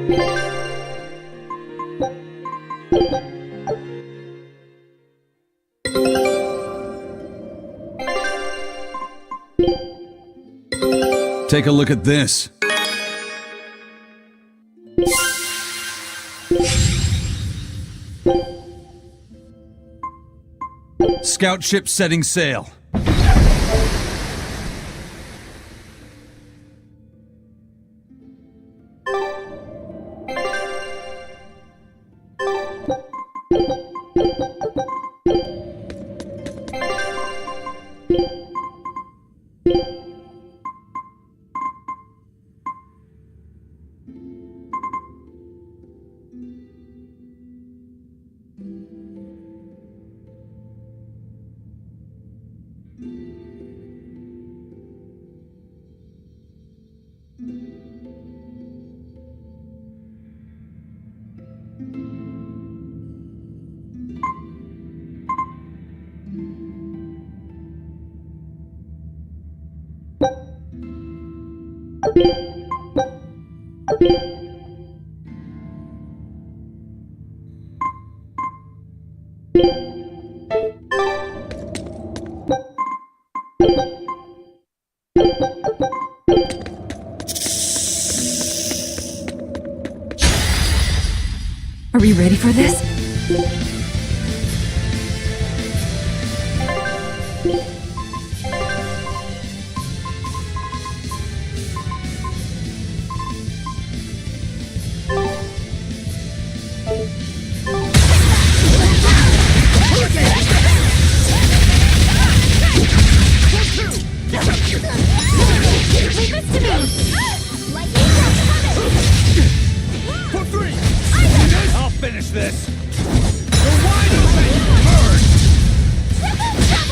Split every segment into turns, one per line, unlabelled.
Take a look at this. Scout ship setting sail.
Are we ready for this?
I'll finish this! You're wide open! Burn!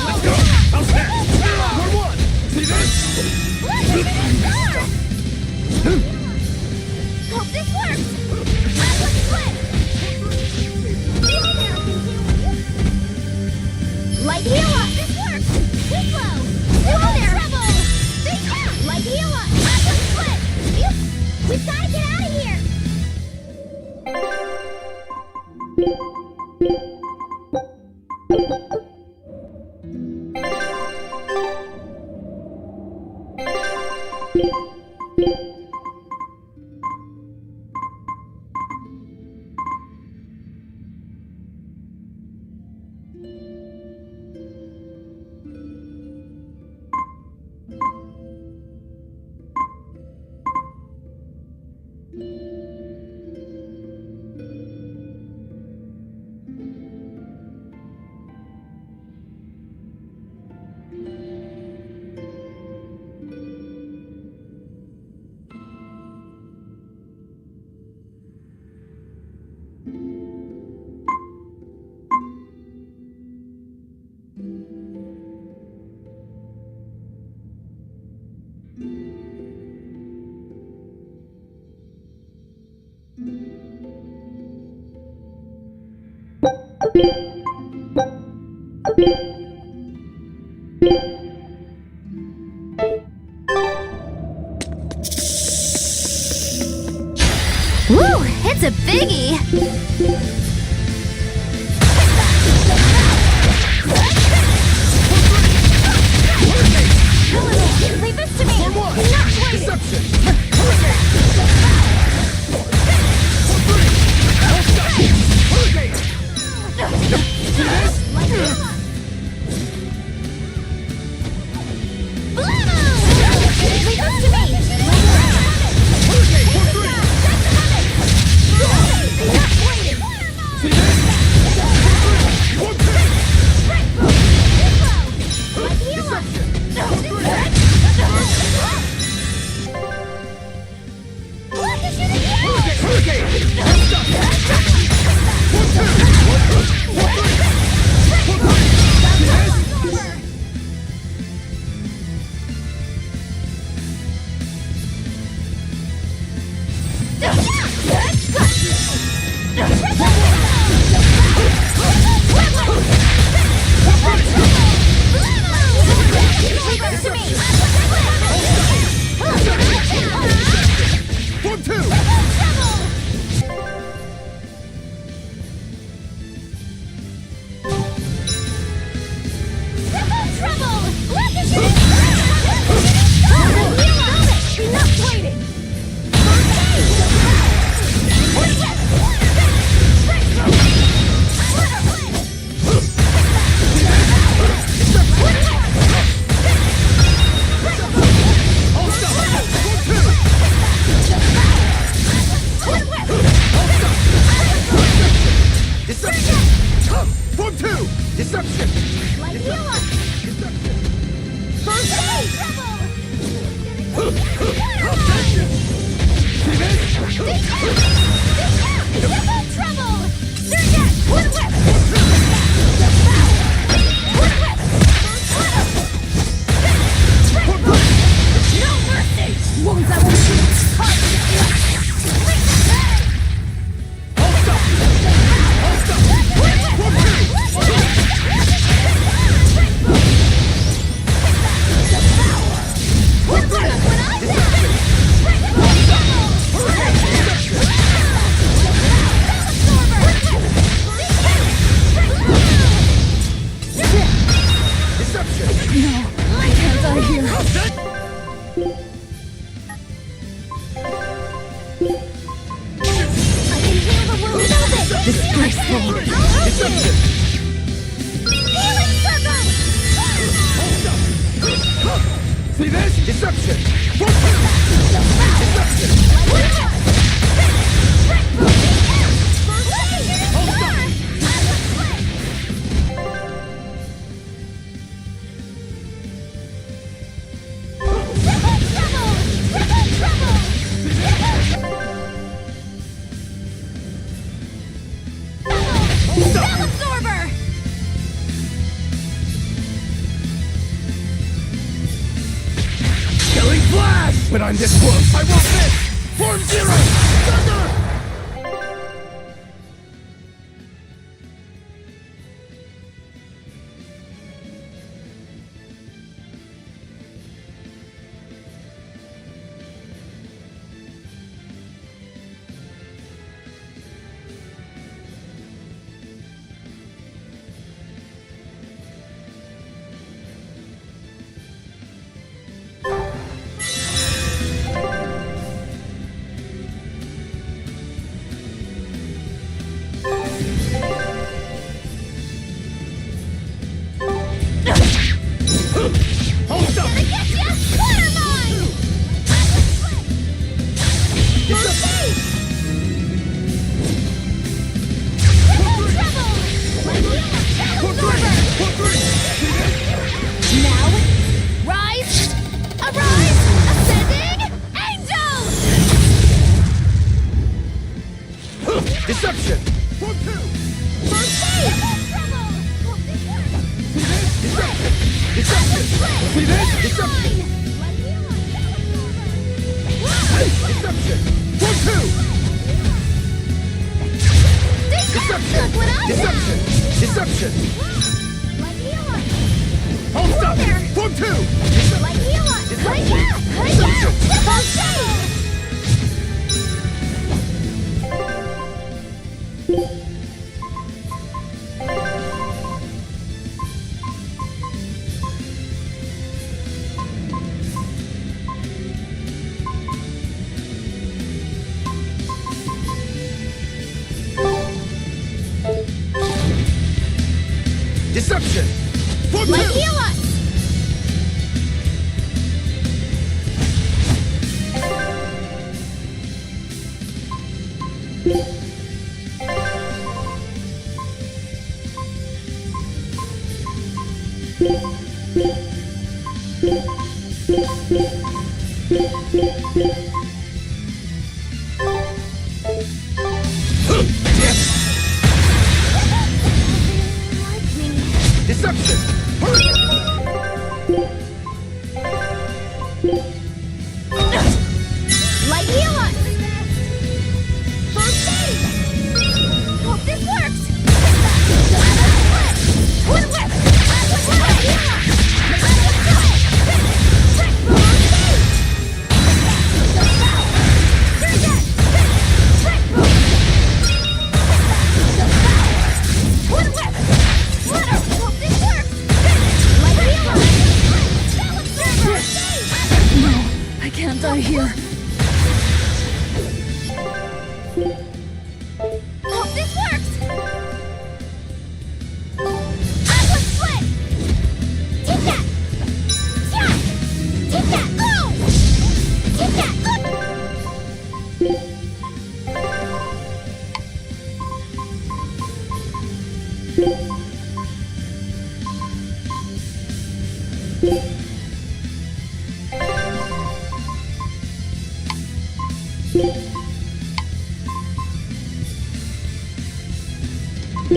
Let's go! I'll snap! 1-1! See this?
Hope this works! Atlas split! Light heal up! This works! Too slow! Whoa there! Trouble! Big tap! Light heal up! Atlas split! We've gotta get out of here! Woo! It's a biggie! Leave this to me! Not waiting!
Deception!
Triple trouble! They're dead! One whip! No mercy! Wounds that will shoot!
See this? Deception! But I'm this close, I won't miss! Form Zero! Thunder! Deception! One, two!
First aid!
Deception! Deception! See this? Deception! Deception! One, two! Deception! Deception! Deception! Hold stop! One, two! Deception! One,
Like
two!
heal us!
Deception!
Light heal us! First aid! Hope this works! One whip! Light heal us!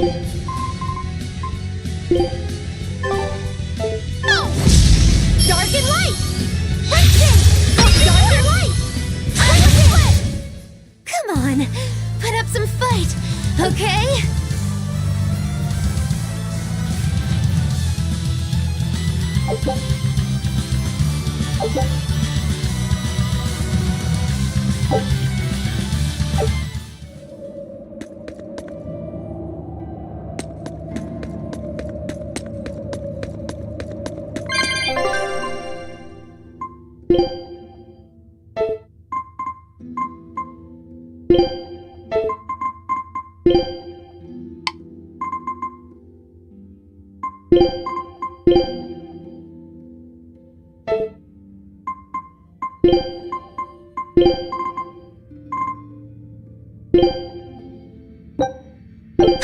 Oh! Dark and light! Princeton! Dark and light! Princeton! Come on, put up some fight, okay?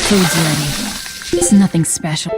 Food's ready. It's nothing special.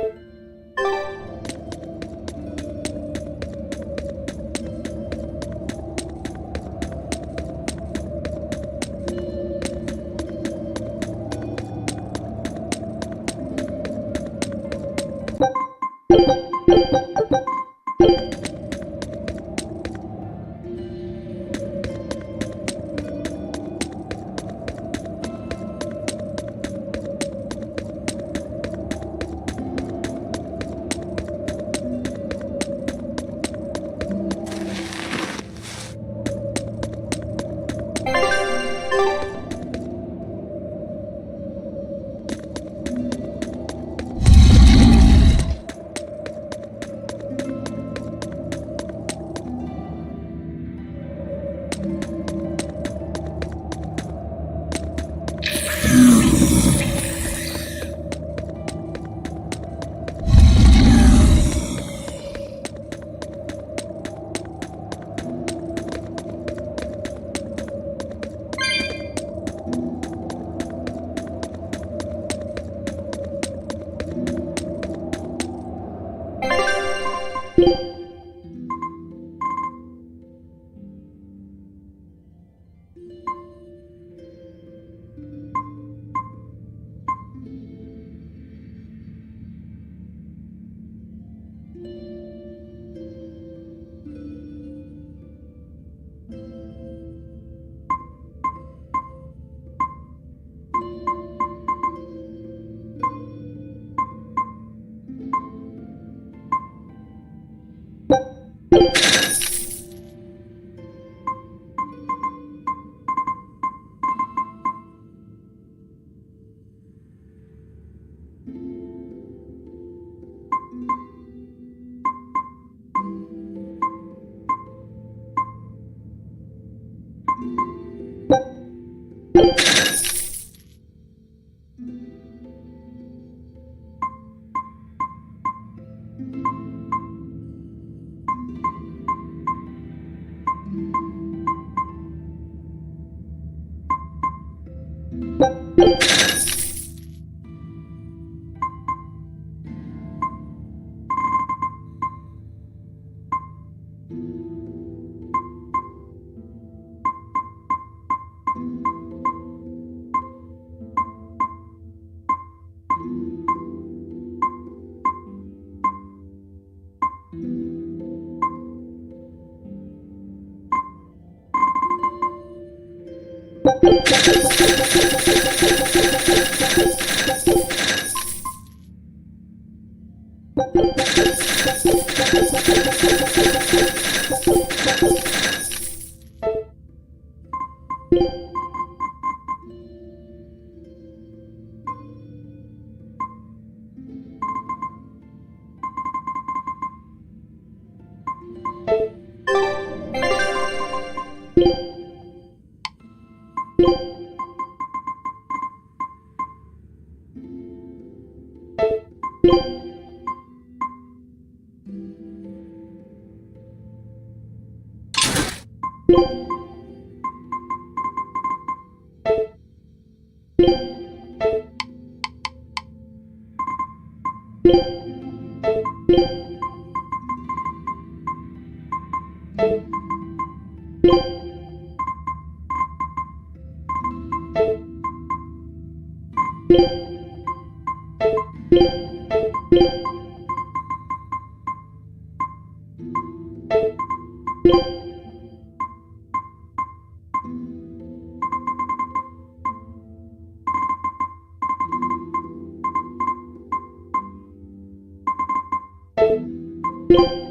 No.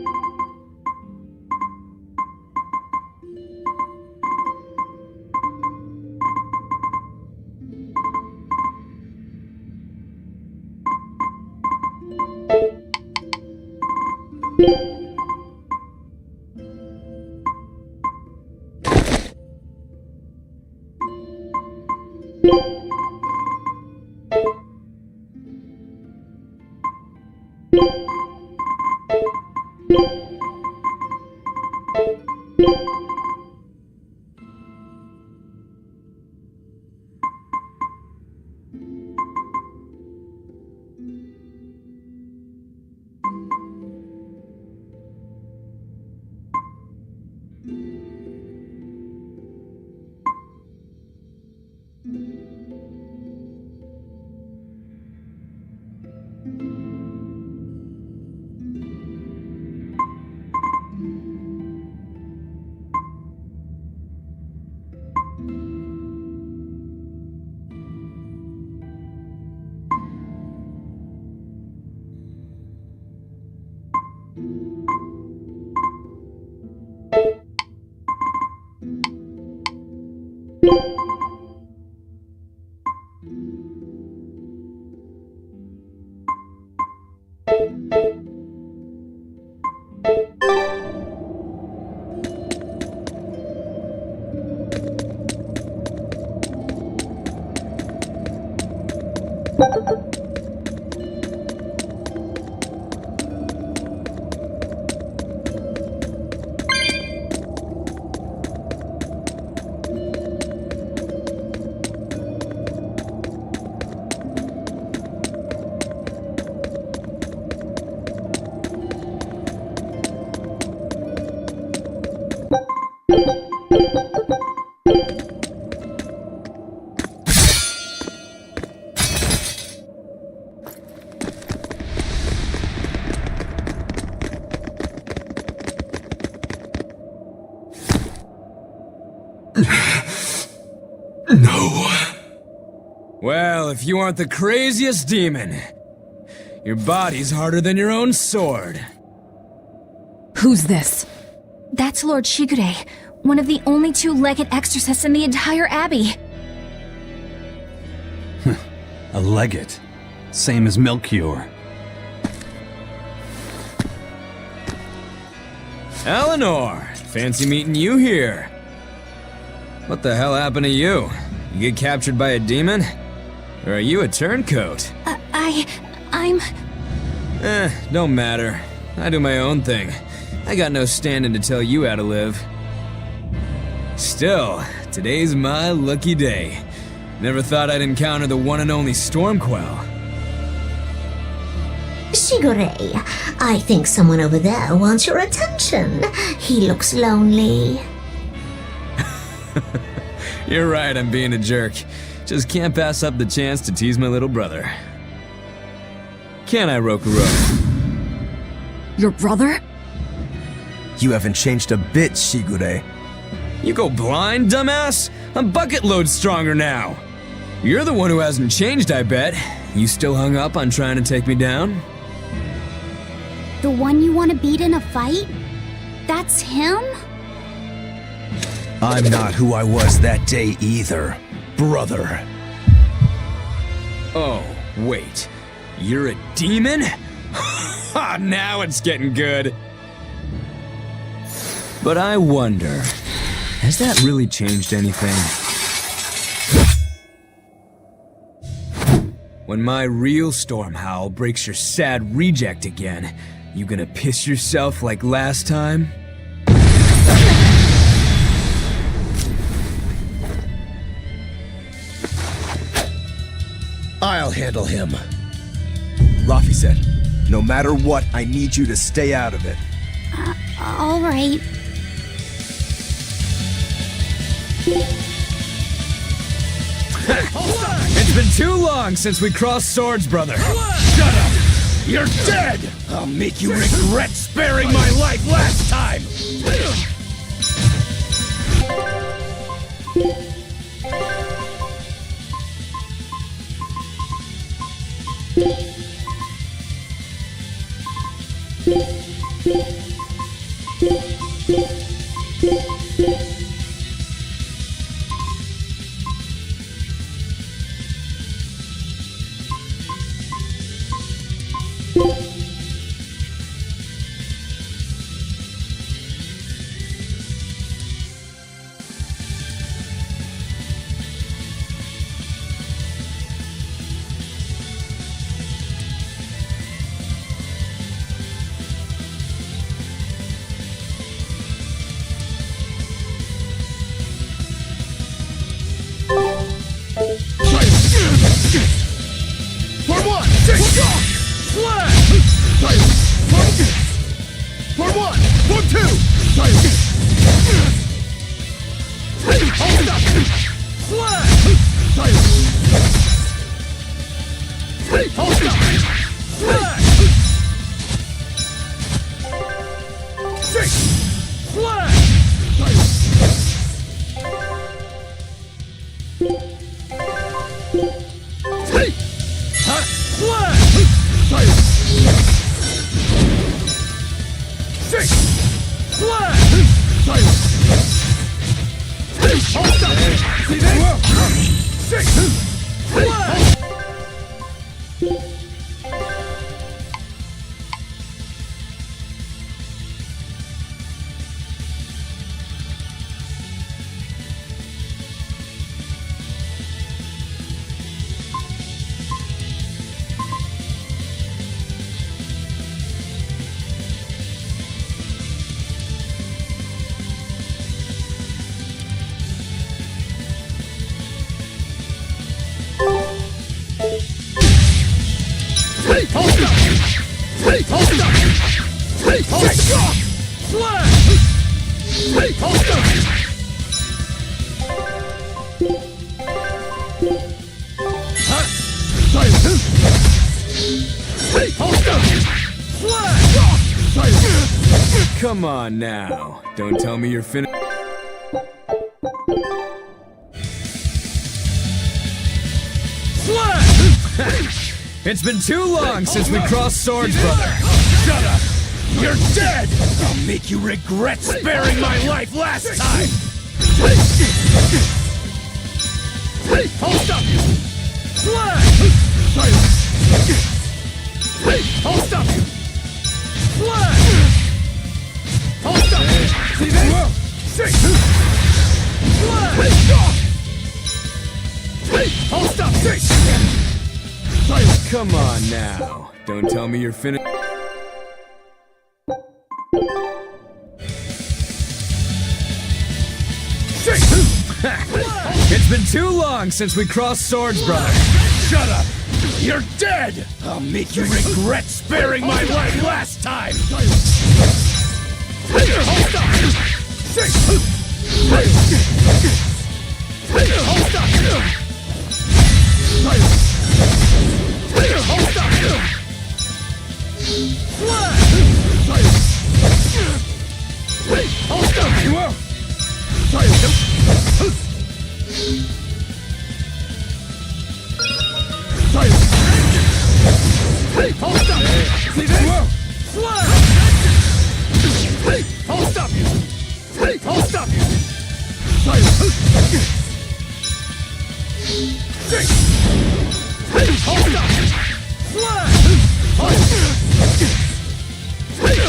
Well, if you aren't the craziest demon, your body's harder than your own sword.
Who's this?
That's Lord Shigure, one of the only two-legged exorcists in the entire abbey.
A legate. Same as Melchior.
Eleanor, fancy meeting you here. What the hell happened to you? You get captured by a demon? Or are you a turncoat?
I'm...
Don't matter. I do my own thing. I got no standing to tell you how to live. Still, today's my lucky day. Never thought I'd encounter the one and only Stormquell.
Shigure, I think someone over there wants your attention. He looks lonely.
You're right, I'm being a jerk. Just can't pass up the chance to tease my little brother. Can I, Rokuro?
Your brother?
You haven't changed a bit, Shigure.
You go blind, dumbass? I'm bucket load stronger now. You're the one who hasn't changed, I bet. You still hung up on trying to take me down?
The one you want to beat in a fight? That's him?
I'm not who I was that day either, brother.
Oh, wait. You're a demon? Ha! Now it's getting good. But I wonder, has that really changed anything? When my real storm howl breaks your sad reject again, you gonna piss yourself like last time?
I'll handle him. Rafi said, no matter what, I need you to stay out of it.
All right.
It's been too long since we crossed swords, brother.
Shut up! You're dead! I'll make you regret sparing my life last time! For one, six, slash! For one, for two, hold up! Slash! Hold up! Slash! Six! Slash! Six! Slash! Hold up! See that? Six! Slash! Hold up! Hold up! Hold up! Slash! Hold up! Hold up! Slash!
Come on now. Don't tell me you're finished.
Slash!
It's been too long since we crossed swords, brother.
Shut up! You're dead! I'll make you regret sparing my life last time! Hold up! Slash! Hold up! Slash! Hold up! See that? Six! Slash! Hold up! Six!
Come on now. Don't tell me you're finished. It's been too long since we crossed swords, brother.
Shut up! You're dead! I'll make you regret sparing my life last time! Hold up! Six! Hold up! Hold up! Hold up! You will! Hold up! See that? Hold up! Hold up! Six! Hold up!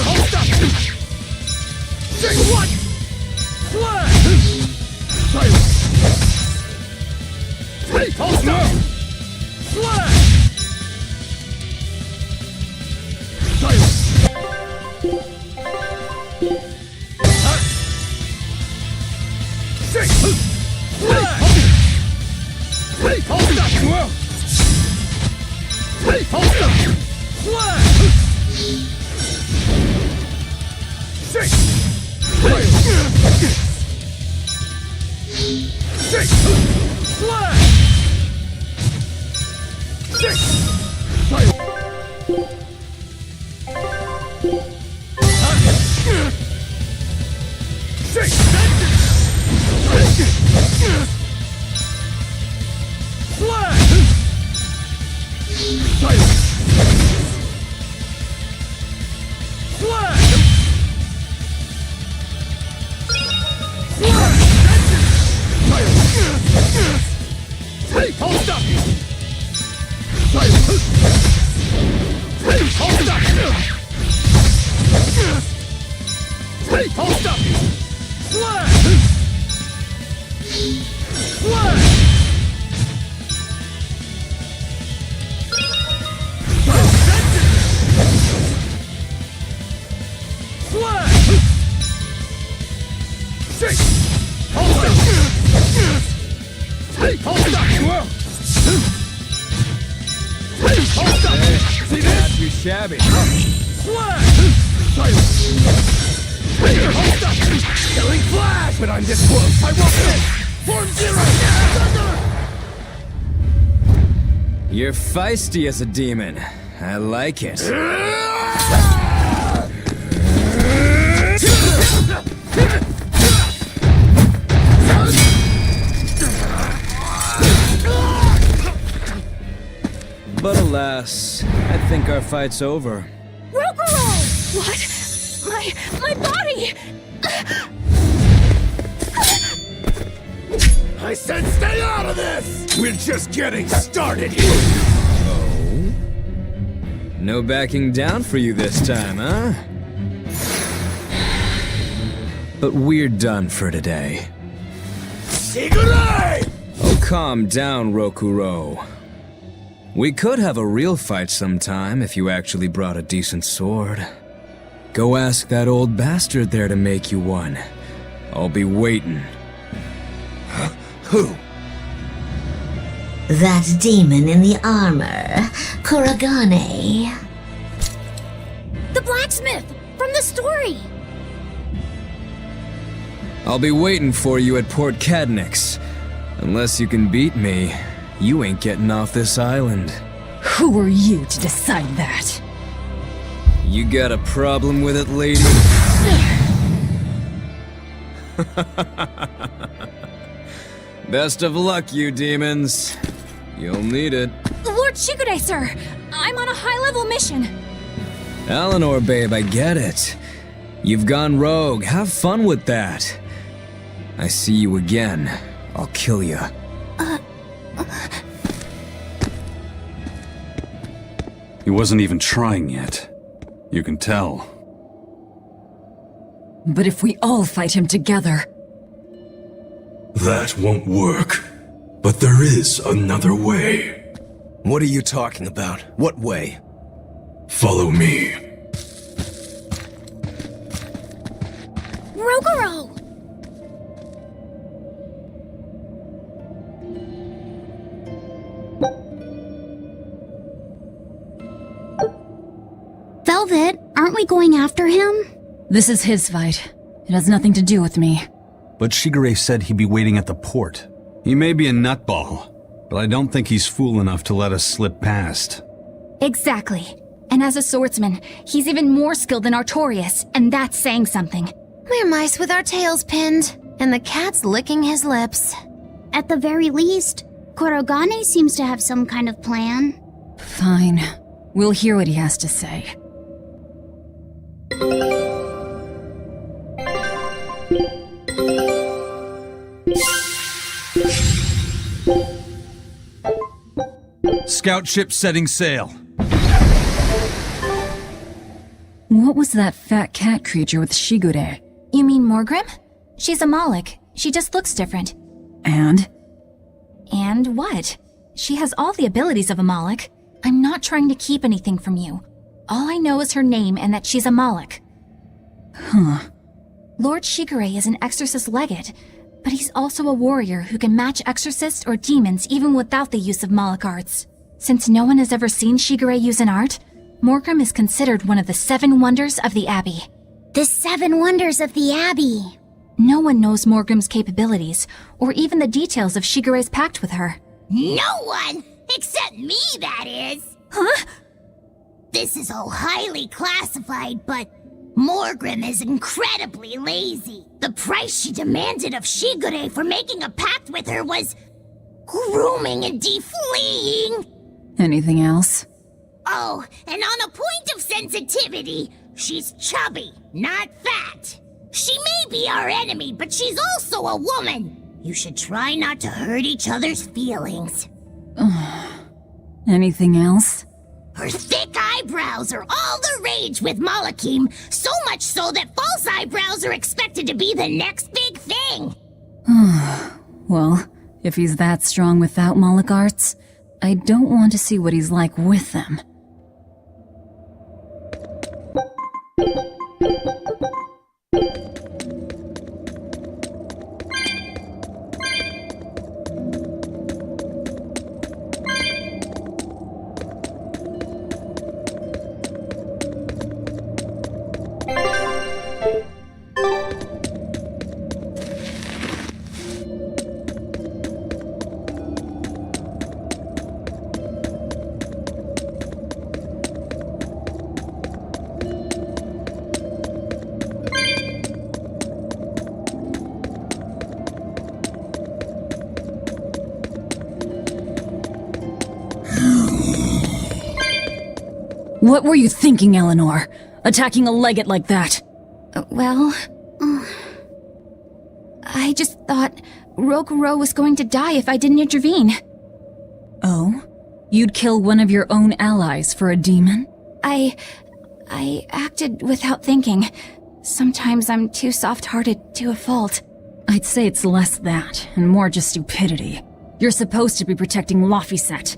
Hold up! Six! What? Hold up! Six! Hold up! Hold up! Six! Six! Six! Hold up! Hold up! Hold up! Slash! Slash! Slash! Six! Hold up! Hold up!
shabby.
Hold up! Killing flash! When I'm this close, I won't miss! Form zero!
You're feisty as a demon. I like it. But alas, I think our fight's over.
Rokuro! What? My body!
I said stay out of this! We're just getting started here!
No backing down for you this time, huh? But we're done for today.
Shigure!
Oh, calm down, Rokuro. We could have a real fight sometime if you actually brought a decent sword. Go ask that old bastard there to make you one. I'll be waiting.
Who?
That demon in the armor, Kuragane.
The blacksmith! From the story!
I'll be waiting for you at Port Cadnix. Unless you can beat me, you ain't getting off this island.
Who are you to decide that?
You got a problem with it, lady? Best of luck, you demons. You'll need it.
Lord Shigure, sir! I'm on a high-level mission!
Eleanor, babe, I get it. You've gone rogue. Have fun with that. I see you again. I'll kill you.
He wasn't even trying yet. You can tell.
But if we all fight him together...
That won't work. But there is another way.
What are you talking about? What way?
Follow me.
Rokuro! Velvet, aren't we going after him?
This is his fight. It has nothing to do with me.
But Shigure said he'd be waiting at the port. He may be a nutball, but I don't think he's fool enough to let us slip past.
Exactly. And as a swordsman, he's even more skilled than Artorias, and that's saying something.
We're mice with our tails pinned, and the cat's licking his lips.
At the very least, Kurogane seems to have some kind of plan.
Fine. We'll hear what he has to say.
Scout ship setting sail.
What was that fat cat creature with Shigure?
You mean Morgrim? She's a Moloch. She just looks different.
And?
And what? She has all the abilities of a Moloch. I'm not trying to keep anything from you. All I know is her name and that she's a Moloch.
Huh.
Lord Shigure is an exorcist legate, but he's also a warrior who can match exorcists or demons even without the use of Moloch arts. Since no one has ever seen Shigure use an art, Morgrim is considered one of the 7 wonders of the Abbey. The 7 wonders of the Abbey! No one knows Morgrim's capabilities, or even the details of Shigure's pact with her.
No one! Except me, that is!
Huh?
This is all highly classified, but Morgrim is incredibly lazy. The price she demanded of Shigure for making a pact with her was grooming and defleeing.
Anything else?
Oh, and on a point of sensitivity, she's chubby, not fat. She may be our enemy, but she's also a woman. You should try not to hurt each other's feelings.
Anything else?
Her thick eyebrows are all the rage with Malakim, so much so that false eyebrows are expected to be the next big thing.
Well, if he's that strong without Moloch arts, I don't want to see what he's like with them. What were you thinking, Eleanor? Attacking a legate like that?
Well, I just thought Rokuro was going to die if I didn't intervene.
Oh? You'd kill one of your own allies for a demon?
I acted without thinking. Sometimes I'm too soft-hearted to a fault.
I'd say it's less that, and more just stupidity. You're supposed to be protecting Laphicet.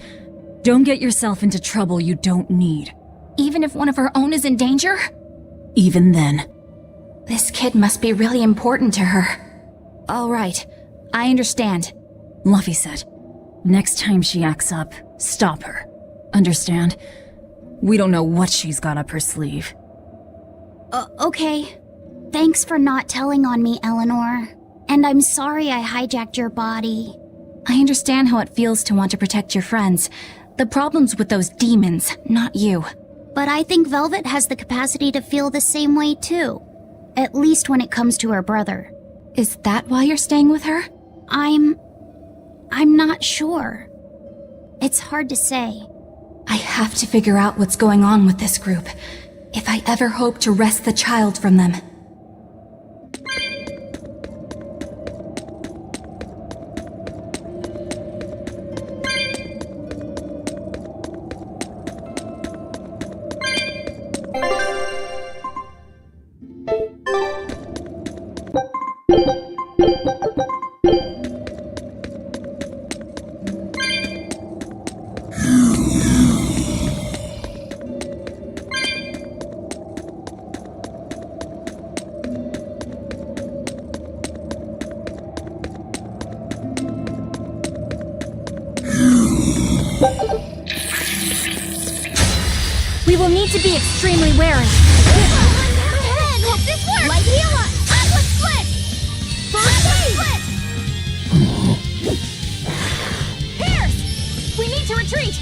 Don't get yourself into trouble you don't need.
Even if one of our own is in danger?
Even then.
This kid must be really important to her. All right, I understand.
Laphicet, next time she acts up, stop her. Understand? We don't know what she's got up her sleeve.
Okay. Thanks for not telling on me, Eleanor. And I'm sorry I hijacked your body.
I understand how it feels to want to protect your friends. The problem's with those demons, not you.
But I think Velvet has the capacity to feel the same way too. At least when it comes to her brother.
Is that why you're staying with her?
I'm not sure. It's hard to say.
I have to figure out what's going on with this group, if I ever hope to wrest the child from them. We will need to be extremely wary.
Hope this works! Light healer! Atlas split! First
Pierce! We need to retreat!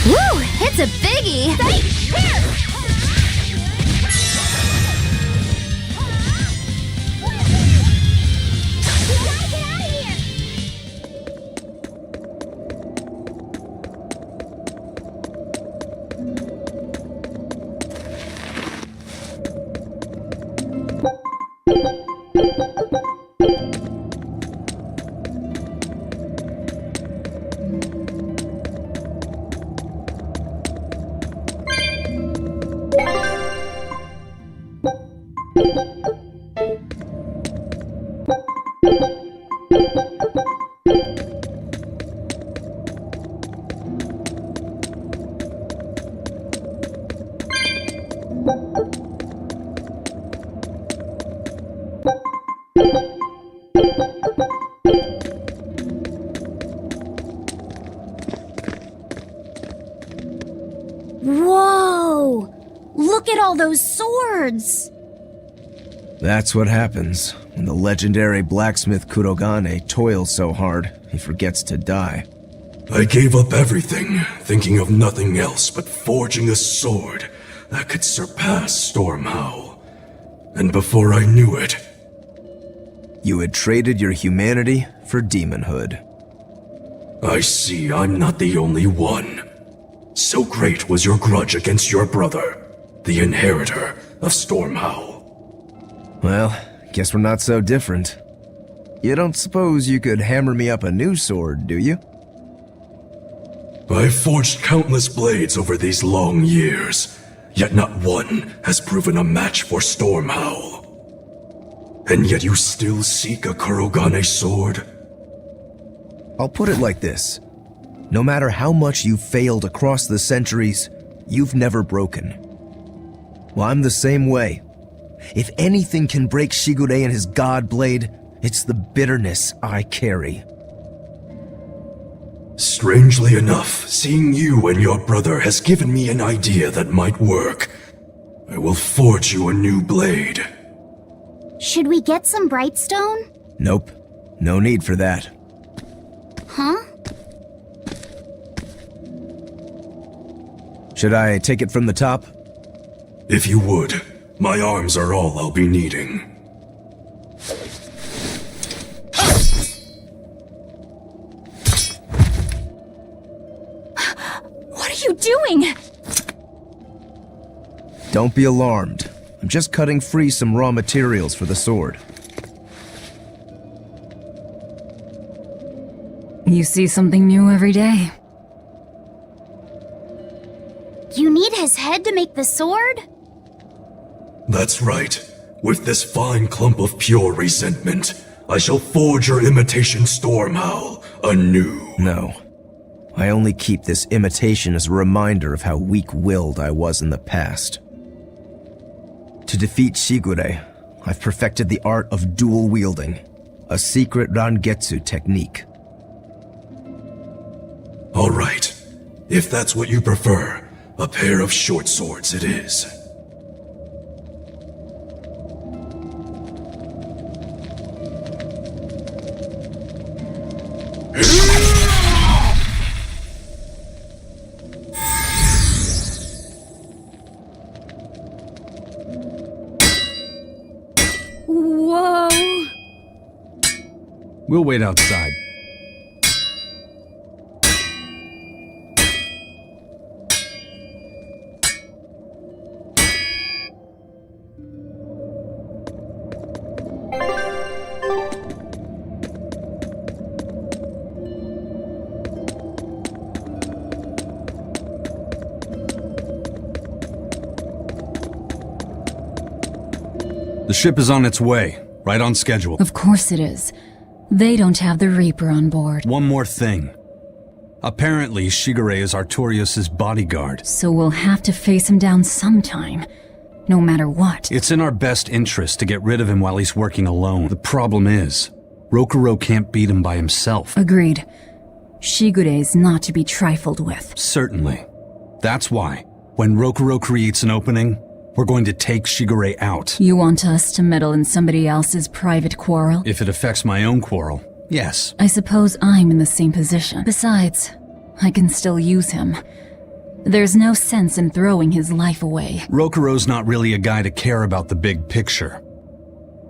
Woo! It's a biggie!
Whoa! Look at all those swords!
That's what happens when the legendary blacksmith Kurogane toils so hard he forgets to die.
I gave up everything, thinking of nothing else but forging a sword that could surpass Stormhowl. And before I knew it,
You had traded your humanity for demonhood.
I see I'm not the only one. So great was your grudge against your brother, the inheritor of Stormhowl.
Well, guess we're not so different. You don't suppose you could hammer me up a new sword, do you?
I've forged countless blades over these long years, yet not one has proven a match for Stormhowl. And yet you still seek a Kurogane sword?
I'll put it like this. No matter how much you've failed across the centuries, you've never broken. Well, I'm the same way. If anything can break Shigure and his god blade, It's the bitterness I carry.
Strangely enough, seeing you and your brother has given me an idea that might work. I will forge you a new blade.
Should we get some Brightstone?
Nope. No need for that.
Huh?
Should I take it from the top?
If you would. My arms are all I'll be needing.
What are you doing?
Don't be alarmed. I'm just cutting free some raw materials for the sword.
You see something new every day.
You need his head to make the sword?
That's right. With this fine clump of pure resentment, I shall forge your imitation Stormhowl anew.
No. I only keep this imitation as a reminder of how weak-willed I was in the past. To defeat Shigure, I've perfected the art of dual wielding, a secret Rangetsu technique.
All right. If that's what you prefer, a pair of short swords it is.
Whoa!
We'll wait outside. The ship is on its way, right on schedule.
Of course it is. They don't have the Reaper on board.
One more thing. Apparently, Shigure is Artorias' bodyguard.
So we'll have to face him down sometime, no matter what.
It's in our best interest to get rid of him while he's working alone. The problem is, Rokuro can't beat him by himself.
Agreed. Shigure is not to be trifled with.
Certainly. That's why, when Rokuro creates an opening, we're going to take Shigure out.
You want us to meddle in somebody else's private quarrel?
If it affects my own quarrel, yes.
I suppose I'm in the same position. Besides, I can still use him. There's no sense in throwing his life away.
Rokuro's not really a guy to care about the big picture.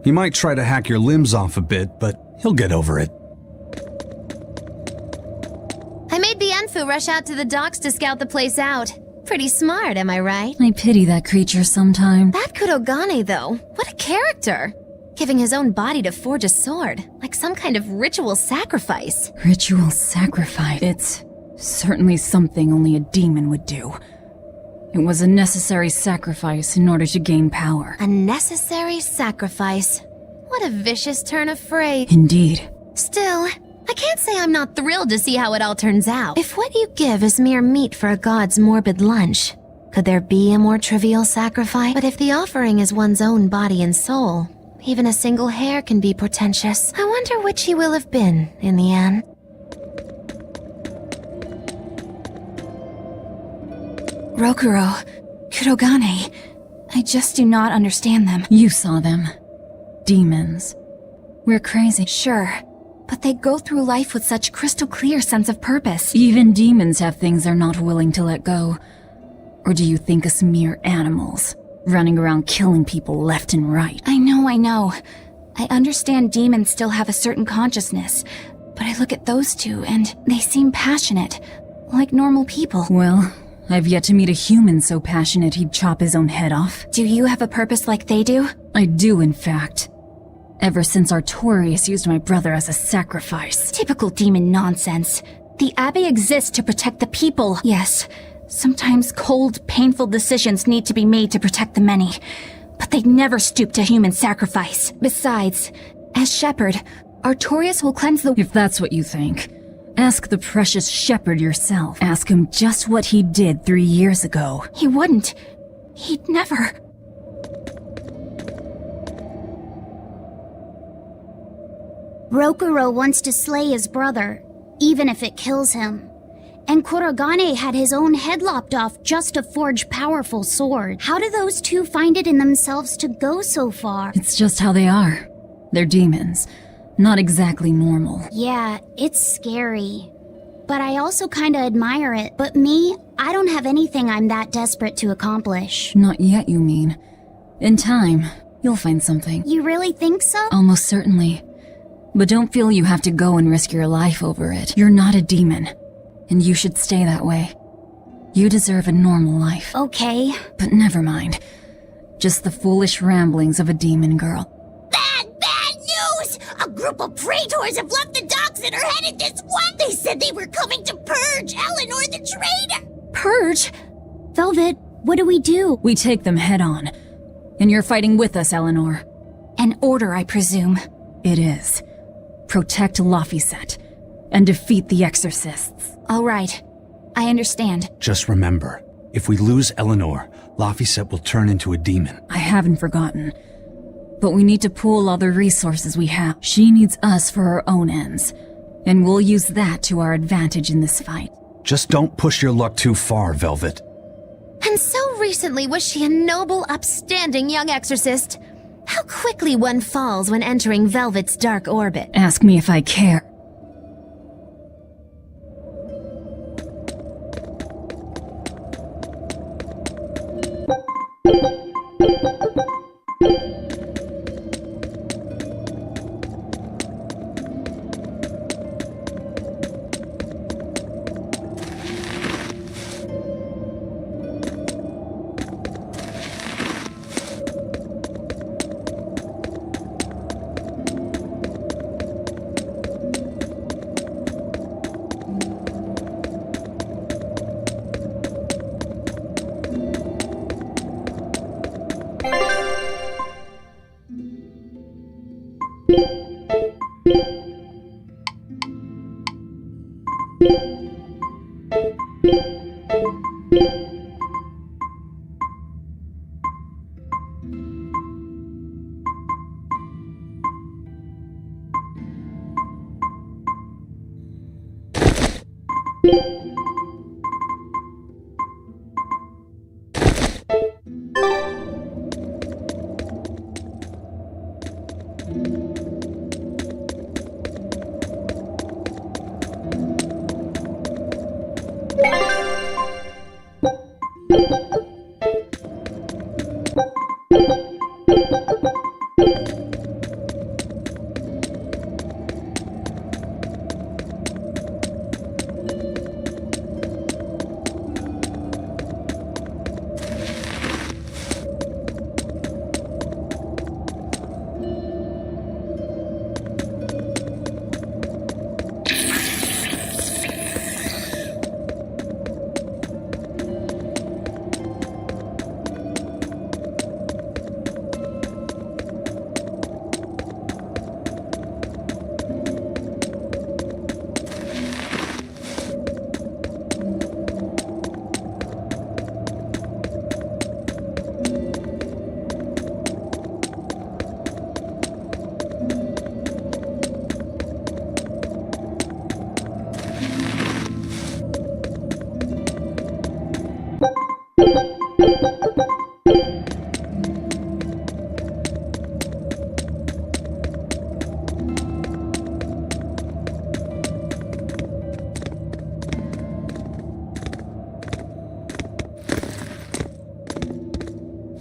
He might try to hack your limbs off a bit, but he'll get over it.
I made the Enfu rush out to the docks to scout the place out. Pretty smart, am I right?
I pity that creature sometime.
That Kurogane, though, what a character! Giving his own body to forge a sword, like some kind of ritual sacrifice.
Ritual sacrifice. It's certainly something only a demon would do. It was a necessary sacrifice in order to gain power.
A necessary sacrifice. What a vicious turn of phrase.
Indeed.
Still, I can't say I'm not thrilled to see how it all turns out. If what you give is mere meat for a god's morbid lunch, could there be a more trivial sacrifice? But if the offering is one's own body and soul, even a single hair can be portentous. I wonder which he will have been in the end.
Rokuro, Kurogane, I just do not understand them.
You saw them. Demons. We're crazy.
Sure, but they go through life with such crystal clear sense of purpose.
Even demons have things they're not willing to let go. Or do you think us mere animals, running around killing people left and right?
I know. I understand demons still have a certain consciousness, but I look at those two and they seem passionate, like normal people.
Well, I've yet to meet a human so passionate he'd chop his own head off.
Do you have a purpose like they do?
I do, in fact. Ever since Artorias used my brother as a sacrifice.
Typical demon nonsense. The Abbey exists to protect the people. Yes, sometimes cold, painful decisions need to be made to protect the many, but they'd never stoop to human sacrifice. Besides, as shepherd, Artorias will cleanse the—
If that's what you think, ask the precious shepherd yourself. Ask him just what he did 3 years ago.
He wouldn't. He'd never.
Rokuro wants to slay his brother, even if it kills him. And Kurogane had his own head lopped off just to forge powerful sword. How do those two find it in themselves to go so far?
It's just how they are. They're demons. Not exactly normal.
Yeah, it's scary. But I also kinda admire it. But me, I don't have anything I'm that desperate to accomplish.
Not yet, you mean. In time, you'll find something.
You really think so?
Almost certainly. But don't feel you have to go and risk your life over it. You're not a demon. And you should stay that way. You deserve a normal life.
Okay.
But never mind. Just the foolish ramblings of a demon girl.
Bad news! A group of praetors have left the docks and are headed this way. They said they were coming to purge Eleanor the traitor.
Purge? Velvet, what do we do?
We take them head on. And you're fighting with us, Eleanor.
An order, I presume.
It is. Protect Laphicet. And defeat the exorcists.
All right. I understand.
Just remember, if we lose Eleanor, Laphicet will turn into a demon.
I haven't forgotten. But we need to pool all the resources we have. She needs us for her own ends. And we'll use that to our advantage in this fight.
Just don't push your luck too far, Velvet.
And so recently was she a noble, upstanding young exorcist. How quickly one falls when entering Velvet's dark orbit.
Ask me if I care.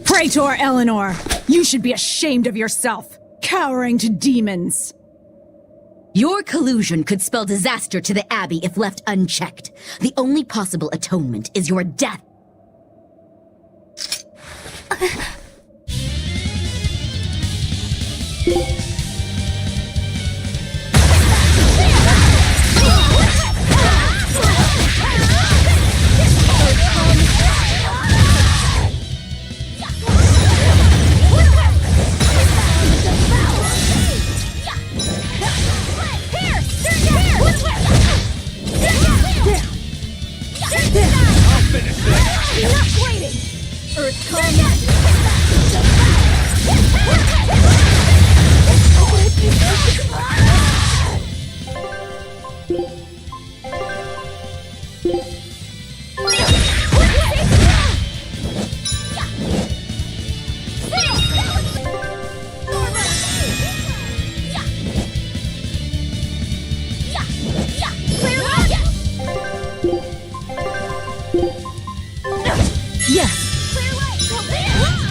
Praetor Eleanor, you should be ashamed of yourself, cowering to demons.
Your collusion could spell disaster to the Abbey if left unchecked. The only possible atonement is your death.
I'll finish this!
Enough waiting! Earth, come!
Yes!
Clear light! Clear light!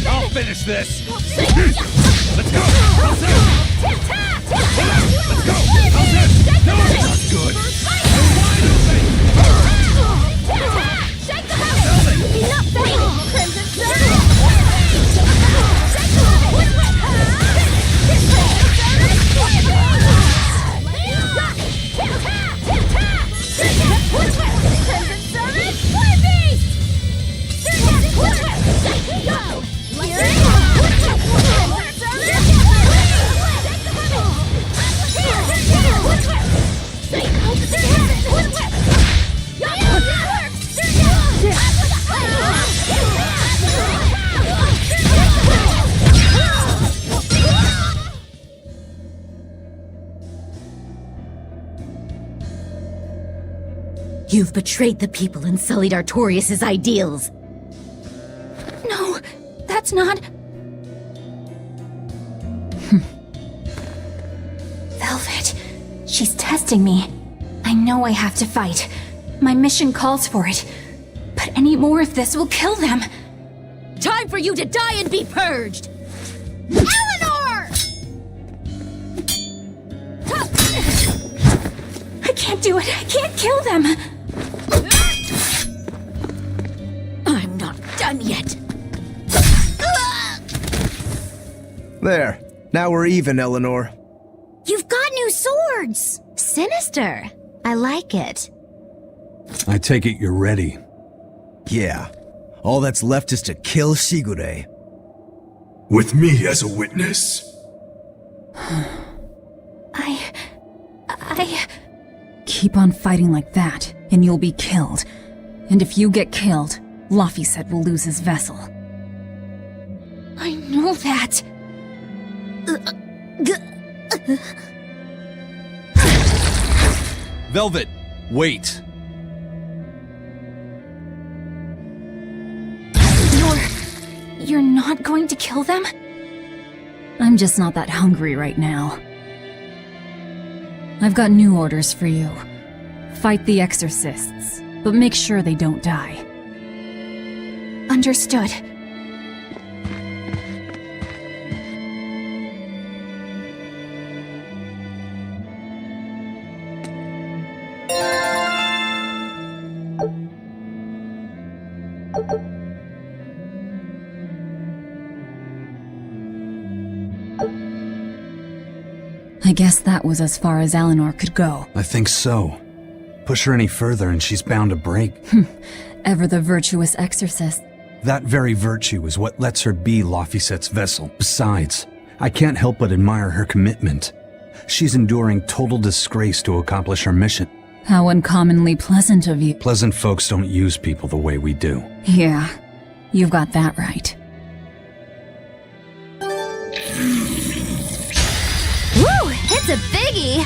I'll finish this! Let's go! How's that? Let's go! How's that? No, not good!
You've betrayed the people and sullied Artorias' ideals.
No, that's not... Velvet, she's testing me. I know I have to fight. My mission calls for it. But any more of this will kill them.
Time for you to die and be purged!
Eleanor! I can't do it. I can't kill them.
I'm not done yet.
There. Now we're even, Eleanor.
You've got new swords!
Sinister. I like it.
I take it you're ready.
Yeah. All that's left is to kill Shigure.
With me as a witness.
I... Keep on fighting like that, and you'll be killed. And if you get killed, Laphicet will lose his vessel.
I know that.
Velvet, wait.
You're not going to kill them?
I'm just not that hungry right now. I've got new orders for you. Fight the exorcists, but make sure they don't die.
Understood.
I guess that was as far as Eleanor could go.
I think so. Push her any further and she's bound to break.
Ever the virtuous exorcist.
That very virtue is what lets her be Laphicet's vessel. Besides, I can't help but admire her commitment. She's enduring total disgrace to accomplish her mission.
How uncommonly pleasant of you.
Pleasant folks don't use people the way we do.
Yeah, you've got that right.
Woo! It's a biggie!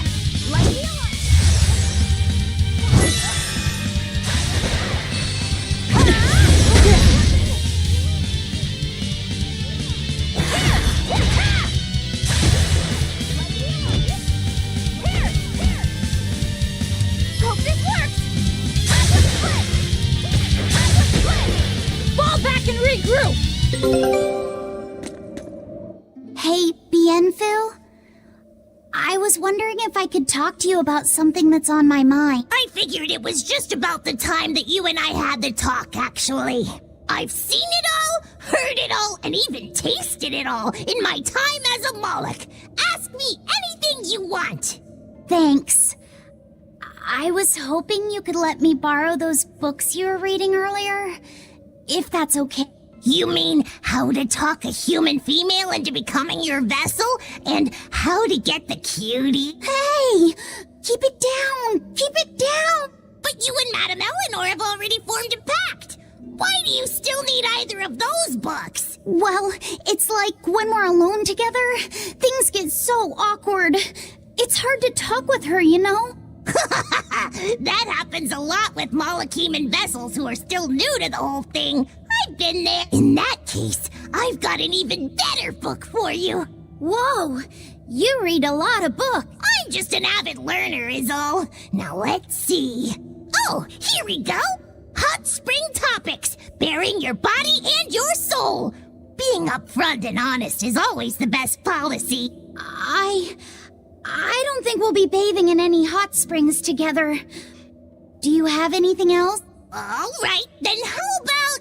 Hope this works! Fall back and regroup!
Hey, Bienfil? I was wondering if I could talk to you about something that's on my mind.
I figured it was just about the time that you and I had the talk, actually. I've seen it all, heard it all, and even tasted it all in my time as a Moloch. Ask me anything you want.
Thanks. I was hoping you could let me borrow those books you were reading earlier, if that's okay.
You mean how to talk a human female into becoming your vessel? And how to get the cutie?
Hey! Keep it down! Keep it down!
But you and Madame Eleanor have already formed a pact. Why do you still need either of those books?
Well, it's like when we're alone together, things get so awkward. It's hard to talk with her, you know?
That happens a lot with Malachiman vessels who are still new to the whole thing. I've been there. In that case, I've got an even better book for you.
Whoa! You read a lot of books.
I'm just an avid learner is all. Now let's see. Oh, here we go. Hot Spring Topics. Bearing your body and your soul. Being upfront and honest is always the best policy.
I don't think we'll be bathing in any hot springs together. Do you have anything else?
All right, then how about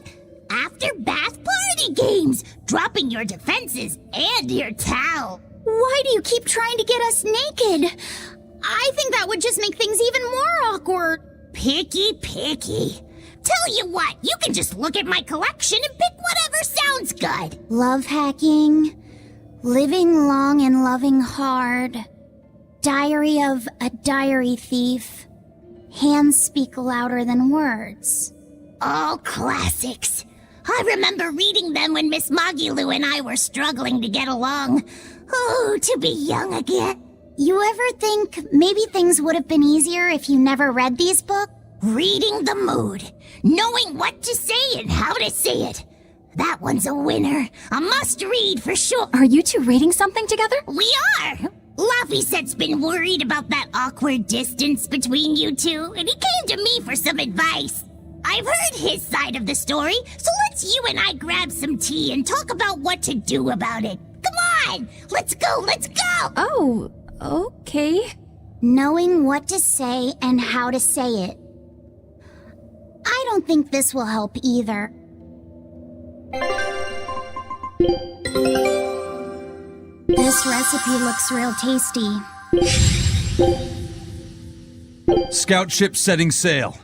after bath party games? Dropping your defenses and your towel.
Why do you keep trying to get us naked? I think that would just make things even more awkward.
Picky. Tell you what, you can just look at my collection and pick whatever sounds good.
Love hacking, living long and loving hard, diary of a diary thief, hands speak louder than words.
All classics. I remember reading them when Miss Magilu and I were struggling to get along. Oh, to be young again.
You ever think maybe things would have been easier if you never read these books?
Reading the mood. Knowing what to say and how to say it. That one's a winner. A must-read for sure.
Are you two reading something together?
We are! Laphicet's been worried about that awkward distance between you two, and he came to me for some advice. I've heard his side of the story, so let's you and I grab some tea and talk about what to do about it. Come on! Let's go!
Oh, okay.
Knowing what to say and how to say it. I don't think this will help either. This recipe looks real tasty.
Scout ship setting sail.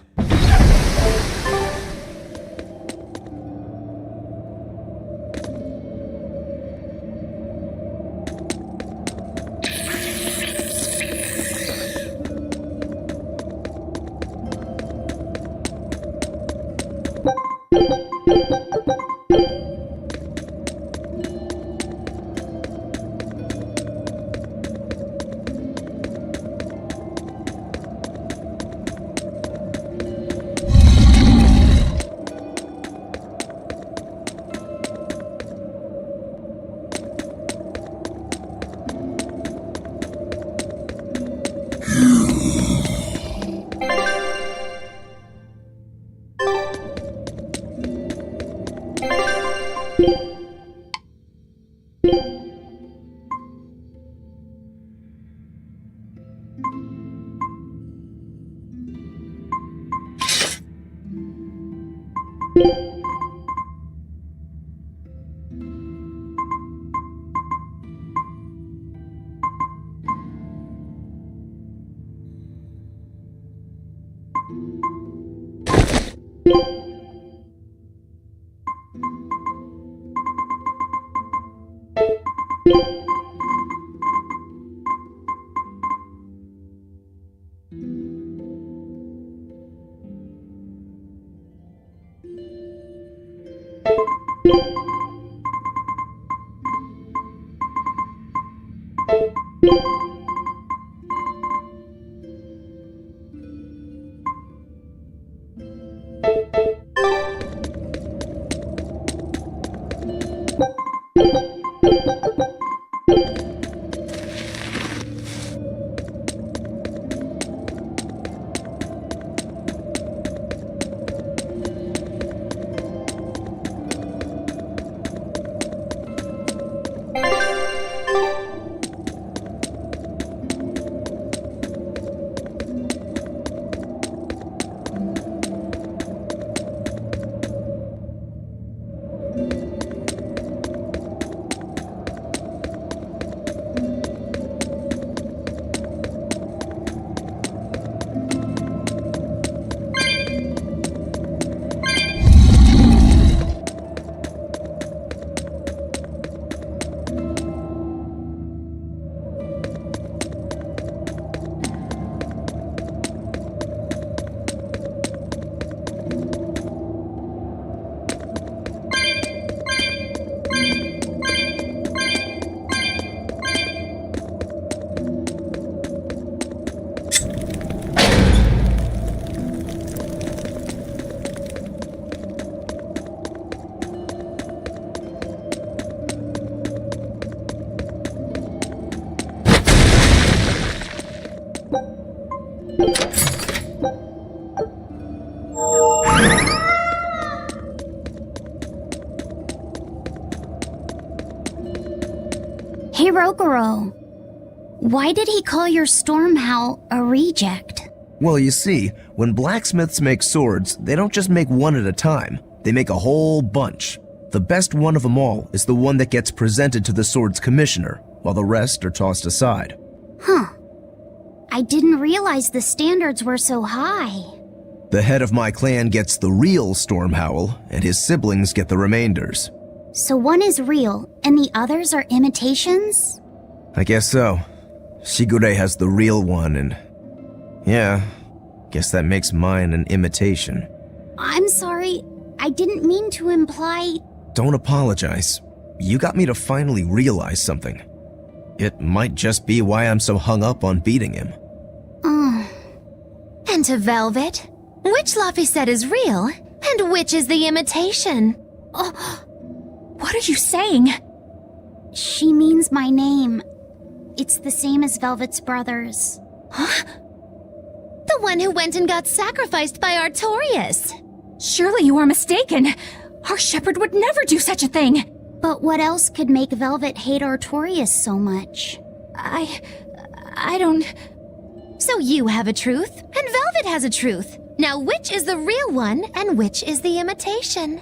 Hirokuro, why did he call your storm howl a reject?
Well, you see, when blacksmiths make swords, they don't just make one at a time. They make a whole bunch. The best one of them all is the one that gets presented to the sword's commissioner, while the rest are tossed aside.
Huh. I didn't realize the standards were so high.
The head of my clan gets the real storm howl, and his siblings get the remainders.
So one is real, and the others are imitations?
I guess so. Shigure has the real one, and... yeah, guess that makes mine an imitation.
I'm sorry, I didn't mean to imply...
Don't apologize. You got me to finally realize something. It might just be why I'm so hung up on beating him.
And to Velvet, which Laphicet is real, and which is the imitation?
What are you saying?
She means my name. It's the same as Velvet's brothers.
Huh? The one who went and got sacrificed by Artorias.
Surely you are mistaken. Our shepherd would never do such a thing.
But what else could make Velvet hate Artorias so much?
I don't...
So you have a truth, and Velvet has a truth. Now which is the real one, and which is the imitation?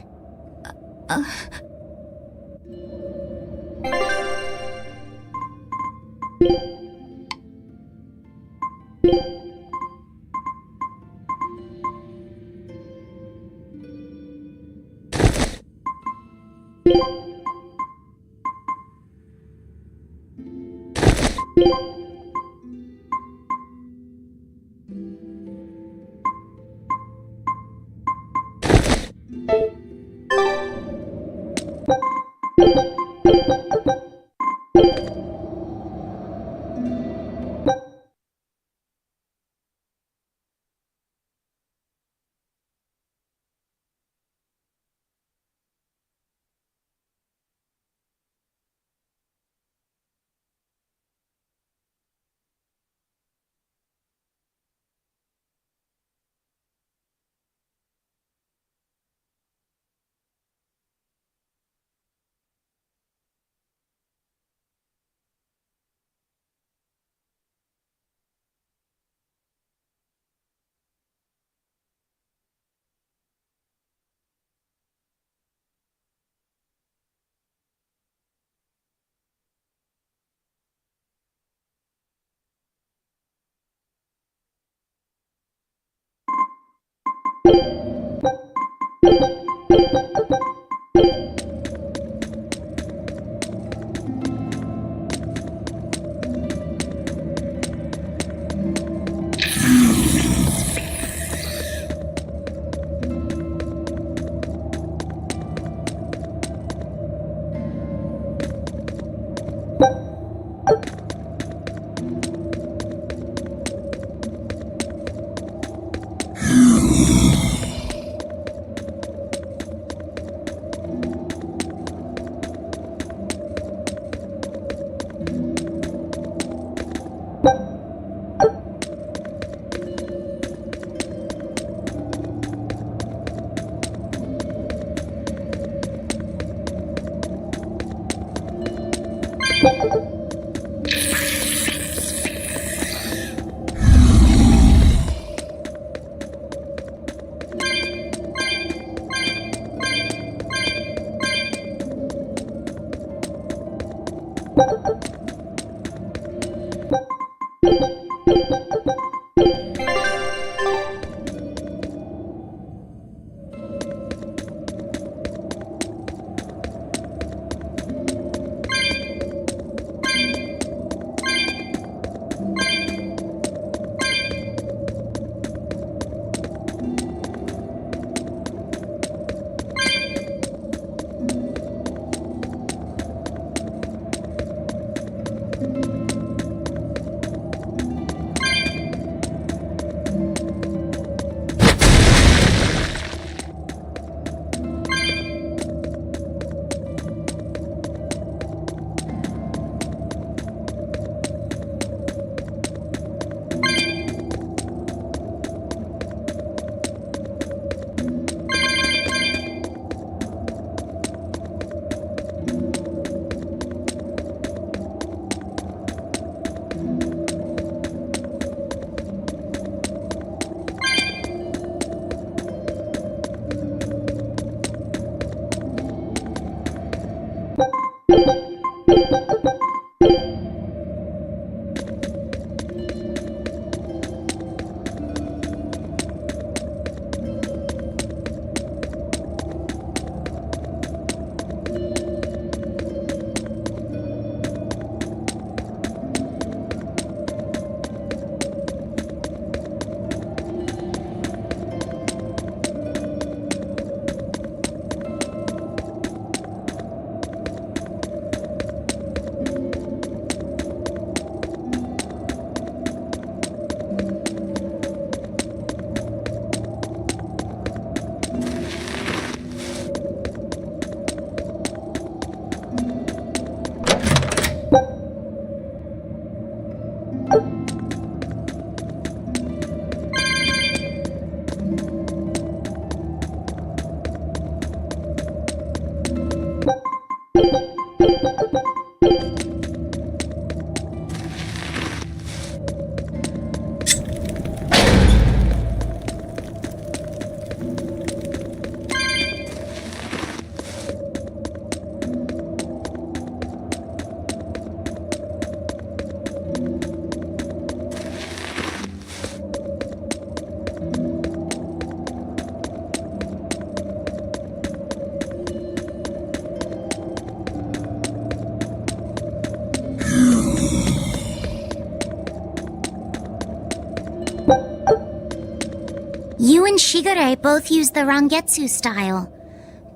You and Shigure both use the Rangetsu style.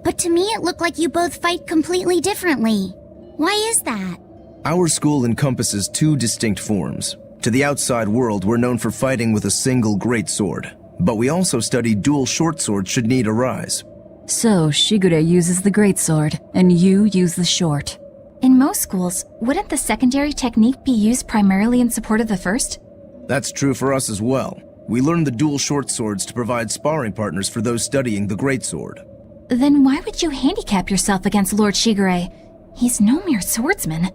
But to me it looked like you both fight completely differently. Why is that?
Our school encompasses two distinct forms. To the outside world, we're known for fighting with a single greatsword. But we also study dual short swords should need arise.
So, Shigure uses the greatsword, and you use the short.
In most schools, wouldn't the secondary technique be used primarily in support of the first?
That's true for us as well. We learn the dual short swords to provide sparring partners for those studying the greatsword.
Then why would you handicap yourself against Lord Shigure? He's no mere swordsman.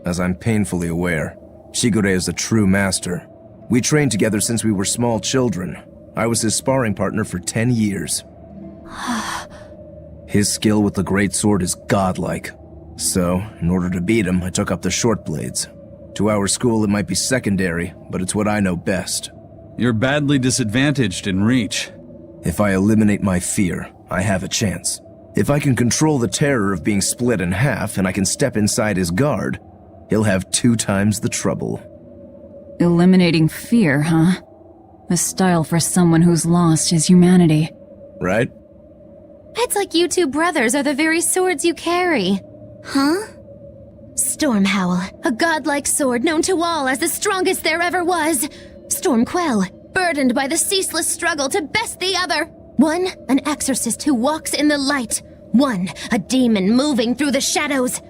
As I'm painfully aware, Shigure is a true master. We trained together since we were small children. I was his sparring partner for 10 years. His skill with the greatsword is godlike. So, in order to beat him, I took up the short blades. To our school, it might be secondary, but it's what I know best.
You're badly disadvantaged in reach.
If I eliminate my fear, I have a chance. If I can control the terror of being split in half and I can step inside his guard, he'll have 2 times the trouble.
Eliminating fear, huh? A style for someone who's lost his humanity.
Right?
It's like you two brothers are the very swords you carry.
Huh?
Stormhowl, a godlike sword known to all as the strongest there ever was. Stormquell, burdened by the ceaseless struggle to best the other. One, an exorcist who walks in the light. One, a demon moving through the shadows.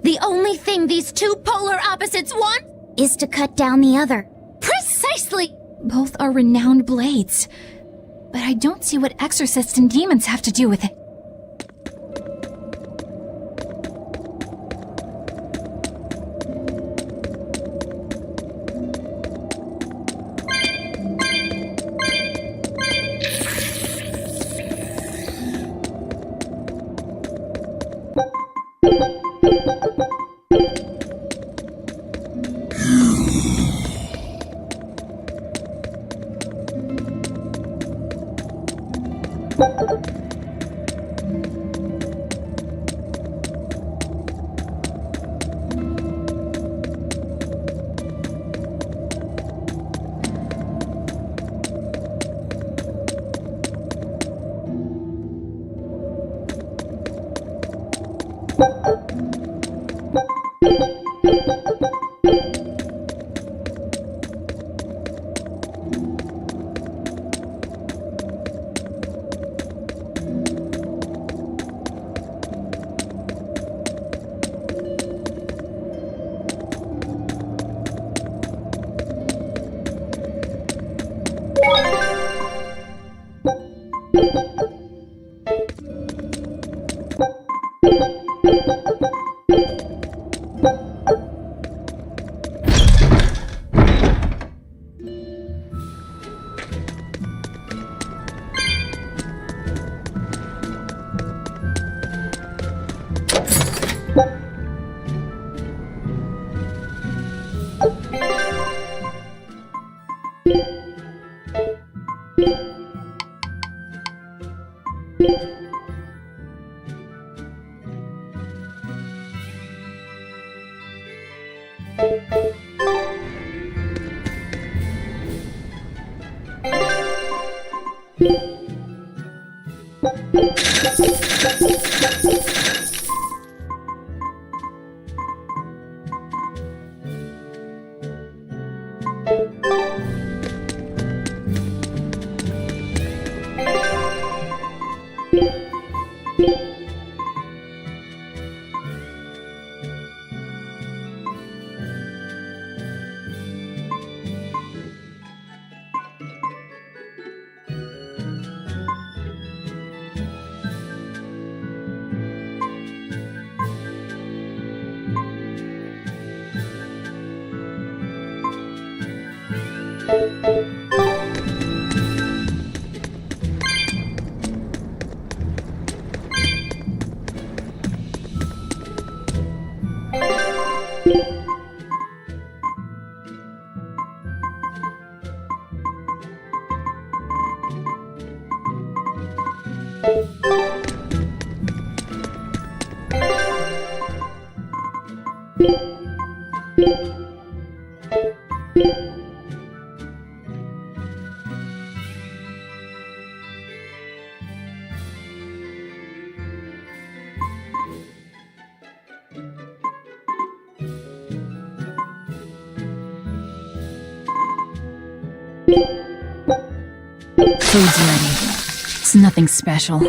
The only thing these two polar opposites want
is to cut down the other.
Precisely! Both are renowned blades. But I don't see what exorcists and demons have to do with it.
Food's ready. It's nothing special.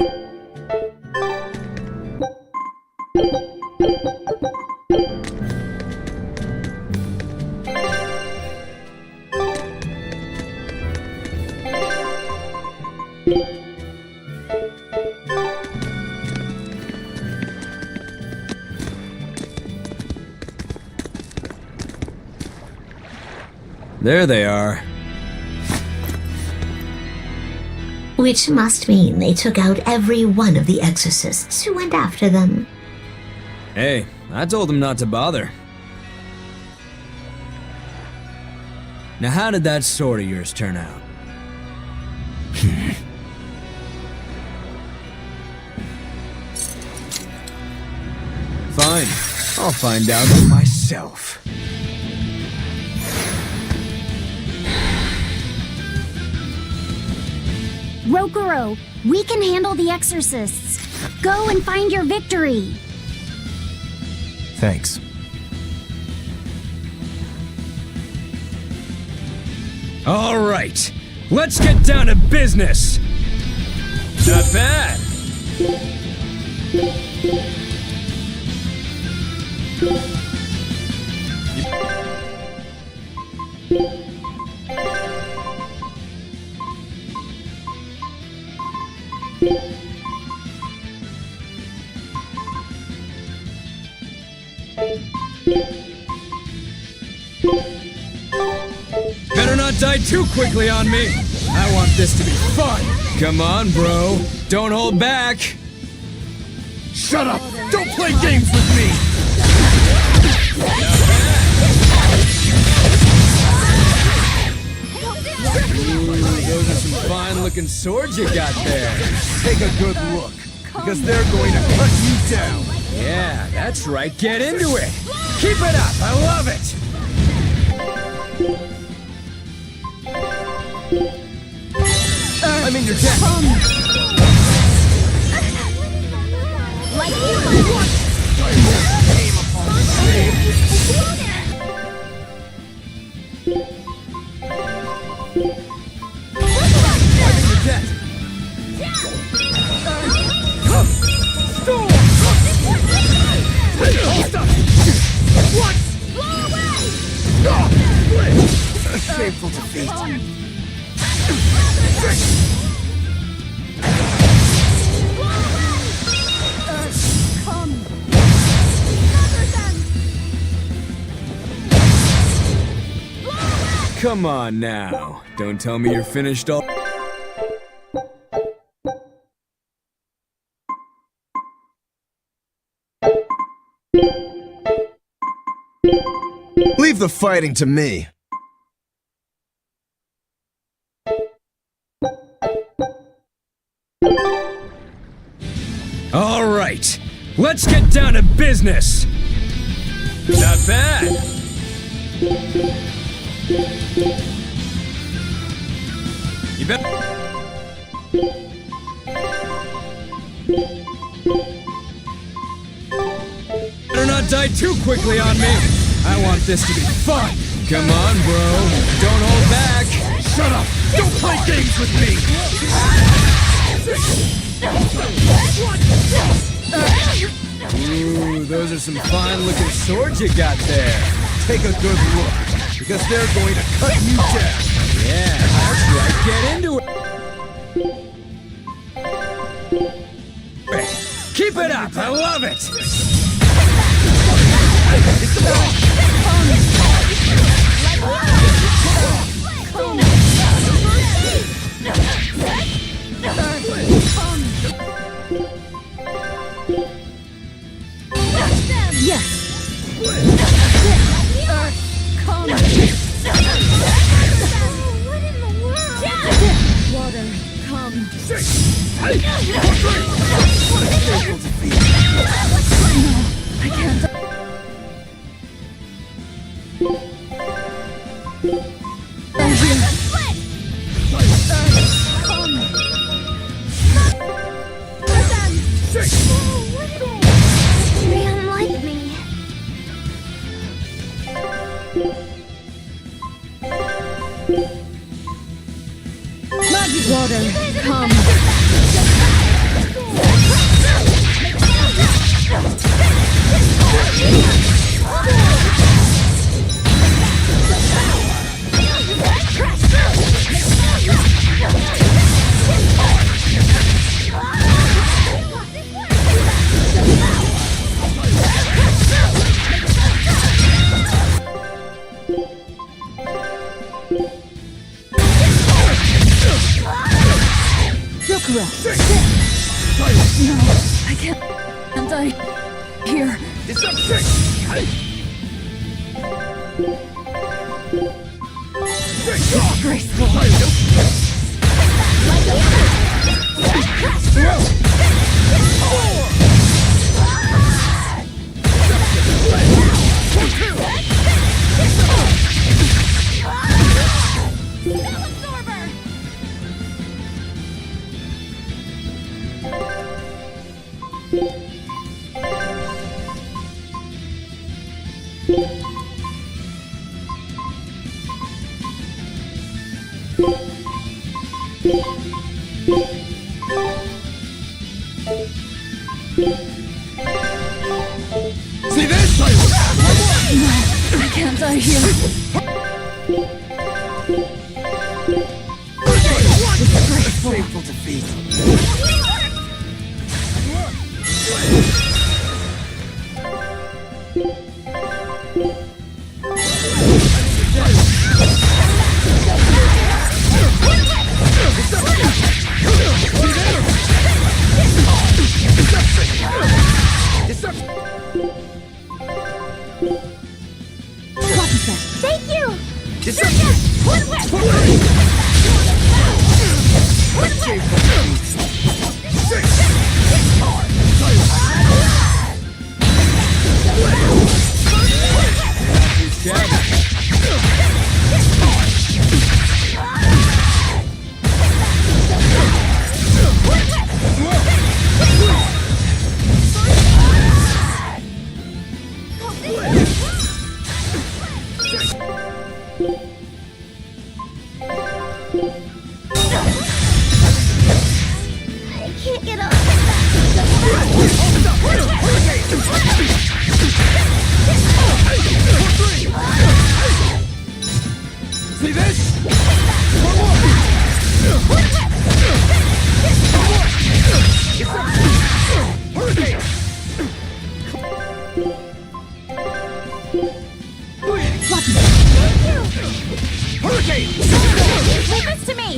There they are.
Which must mean they took out every one of the exorcists who went after them.
Hey, I told them not to bother. Now how did that sword of yours turn out? fine. I'll find out for myself.
Rokuro, we can handle the exorcists. Go and find your victory.
Thanks.
All right, let's get down to business. Not bad. Better not die too quickly on me. I want this to be fun. Come on, bro. Don't hold back.
Shut up! Don't play games with me!
Ooh, those are some fine-looking swords you got there.
Take a good look, because they're going to cut you down.
Yeah, that's right. Get into it. Keep it up. I love it.
I mean, you're dead. A shameful defeat.
Come on now. Don't tell me you're finished all...
Leave the fighting to me.
All right, let's get down to business. Not bad. You bet. Better not die too quickly on me. I want this to be fun. Come on, bro. Don't hold back.
Shut up! Don't play games with me!
Ooh, those are some fine-looking swords you got there.
Take a good look, because they're going to cut you down.
Yeah, that's right. Get into it. Keep it up. I love it.
They unlike me.
Magic water, come.
No, I can't. And I... Here.
It's a trick!
Graceful.
See this?
I can't die here.
Shameful defeat.
Thank you! I can't get up.
See this? Hurricane!
Leave this to me!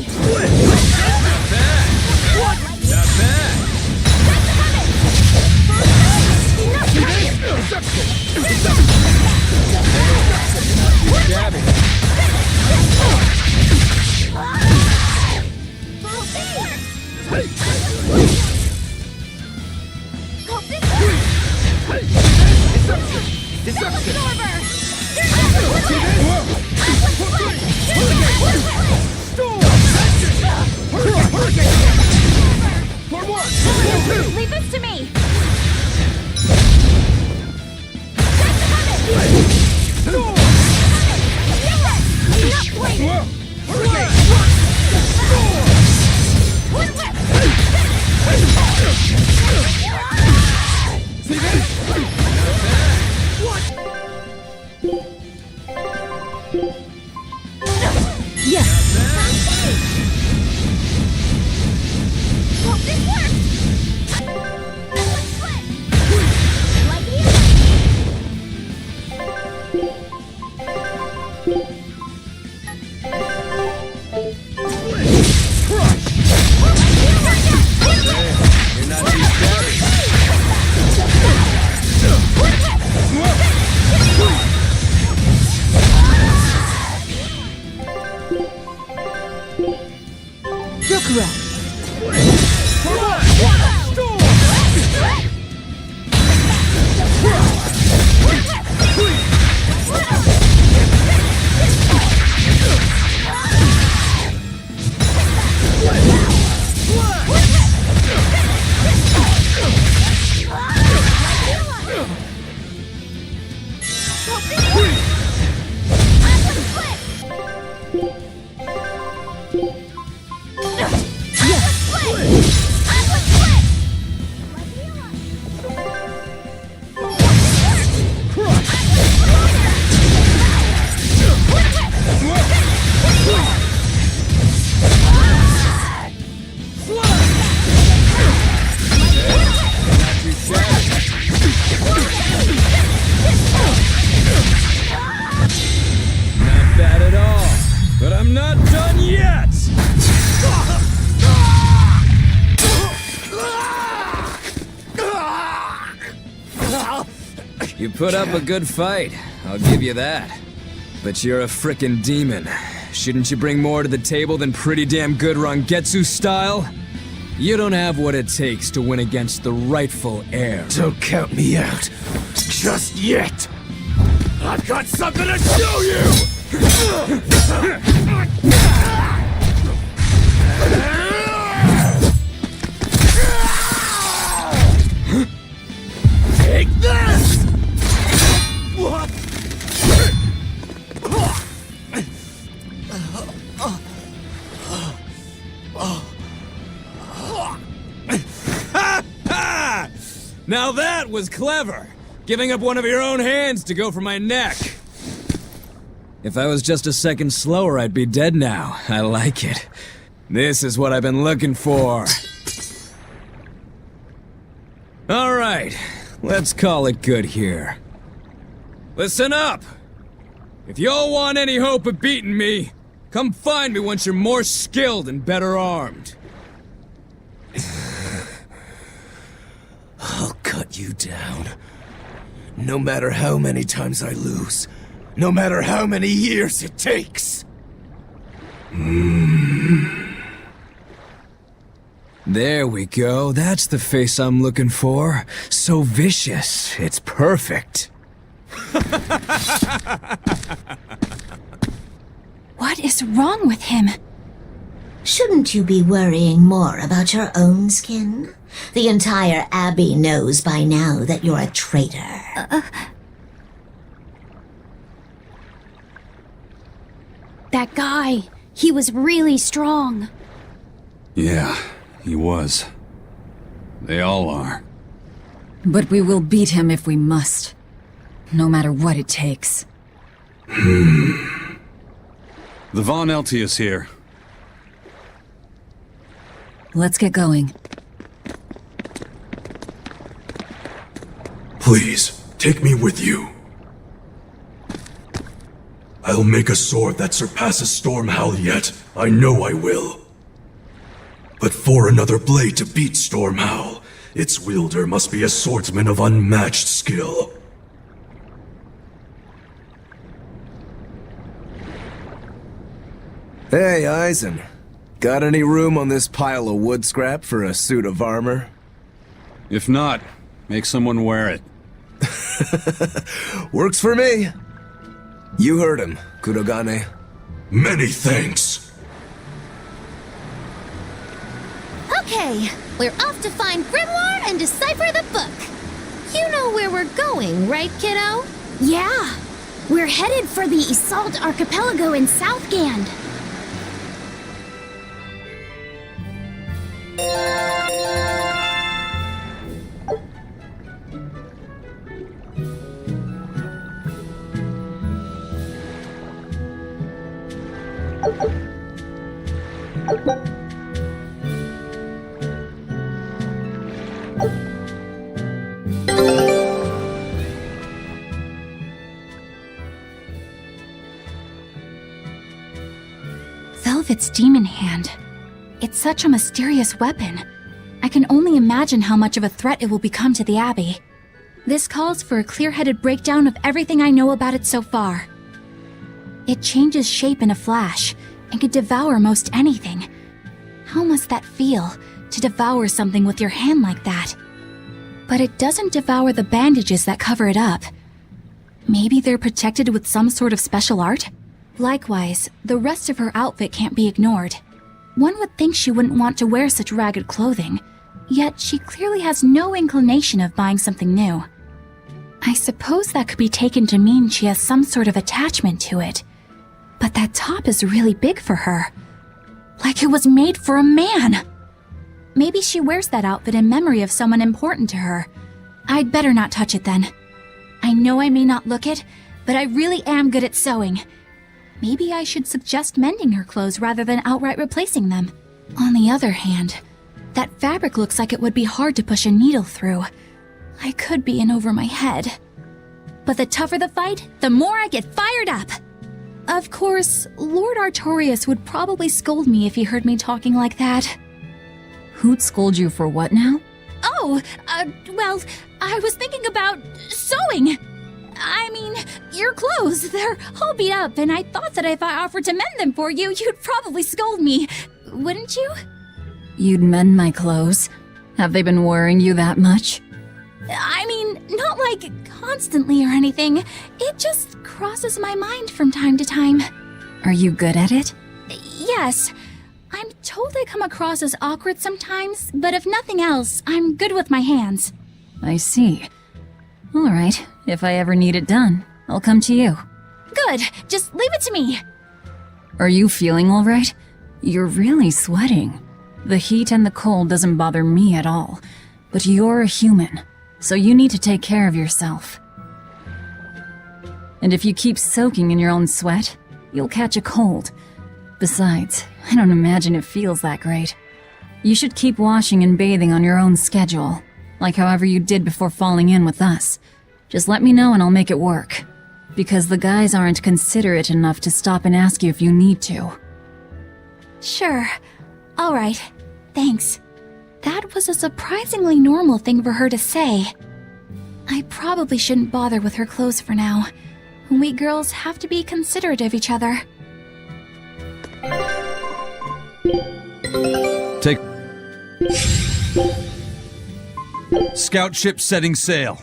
Not bad.
Leave this to me!
You're correct.
Not bad at all. But I'm not done yet! You put up a good fight, I'll give you that. But you're a frickin' demon. Shouldn't you bring more to the table than pretty damn good Rangetsu style? You don't have what it takes to win against the rightful heir.
Don't count me out. Just yet. I've got something to show you!
Now that was clever! Giving up one of your own hands to go for my neck. If I was just a second slower, I'd be dead now. I like it. This is what I've been looking for. Alright, let's call it good here. Listen up! If y'all want any hope of beating me, come find me once you're more skilled and better armed.
I'll cut you down. No matter how many times I lose. No matter how many years it takes.
There we go. That's the face I'm looking for. So vicious. It's perfect.
What is wrong with him?
Shouldn't you be worrying more about your own skin? The entire Abbey knows by now that you're a traitor.
That guy, he was really strong.
Yeah, he was. They all are.
But we will beat him if we must. No matter what it takes.
The Von Eltius here.
Let's get going.
Please, take me with you. I'll make a sword that surpasses Stormhowl yet. I know I will. But for another blade to beat Stormhowl, its wielder must be a swordsman of unmatched skill.
Hey, Eisen. Got any room on this pile of wood scrap for a suit of armor?
If not, make someone wear it.
Works for me. You heard him, Kurogane.
Many thanks.
Okay, we're off to find Grimoire and decipher the book. You know where we're going, right, kiddo?
Yeah, we're headed for the Isolde Archipelago in Southgand.
Velvet's demon hand. It's such a mysterious weapon. I can only imagine how much of a threat it will become to the Abbey. This calls for a clear-headed breakdown of everything I know about it so far. It changes shape in a flash, and can devour most anything. How must that feel, to devour something with your hand like that? But it doesn't devour the bandages that cover it up. Maybe they're protected with some sort of special art? Likewise, the rest of her outfit can't be ignored. One would think she wouldn't want to wear such ragged clothing, yet she clearly has no inclination of buying something new. I suppose that could be taken to mean she has some sort of attachment to it. But that top is really big for her. Like it was made for a man. Maybe she wears that outfit in memory of someone important to her. I'd better not touch it then. I know I may not look it, but I really am good at sewing. Maybe I should suggest mending her clothes rather than outright replacing them. On the other hand, that fabric looks like it would be hard to push a needle through. I could be in over my head. But the tougher the fight, the more I get fired up. Of course, Lord Artorias would probably scold me if he heard me talking like that.
Who'd scold you for what now?
Oh, well, I was thinking about sewing. I mean, your clothes, they're all beat up, and I thought that if I offered to mend them for you, you'd probably scold me. Wouldn't you?
You'd mend my clothes? Have they been worrying you that much?
I mean, not like constantly or anything. It just crosses my mind from time to time.
Are you good at it?
Yes. I'm told I come across as awkward sometimes, but if nothing else, I'm good with my hands.
I see. All right, if I ever need it done, I'll come to you.
Good, just leave it to me.
Are you feeling all right? You're really sweating. The heat and the cold doesn't bother me at all, but you're a human. So you need to take care of yourself. And if you keep soaking in your own sweat, you'll catch a cold. Besides, I don't imagine it feels that great. You should keep washing and bathing on your own schedule, like however you did before falling in with us. Just let me know and I'll make it work. Because the guys aren't considerate enough to stop and ask you if you need to.
Sure. All right. Thanks. That was a surprisingly normal thing for her to say. I probably shouldn't bother with her clothes for now. We girls have to be considerate of each other.
Take... Scout ship setting sail.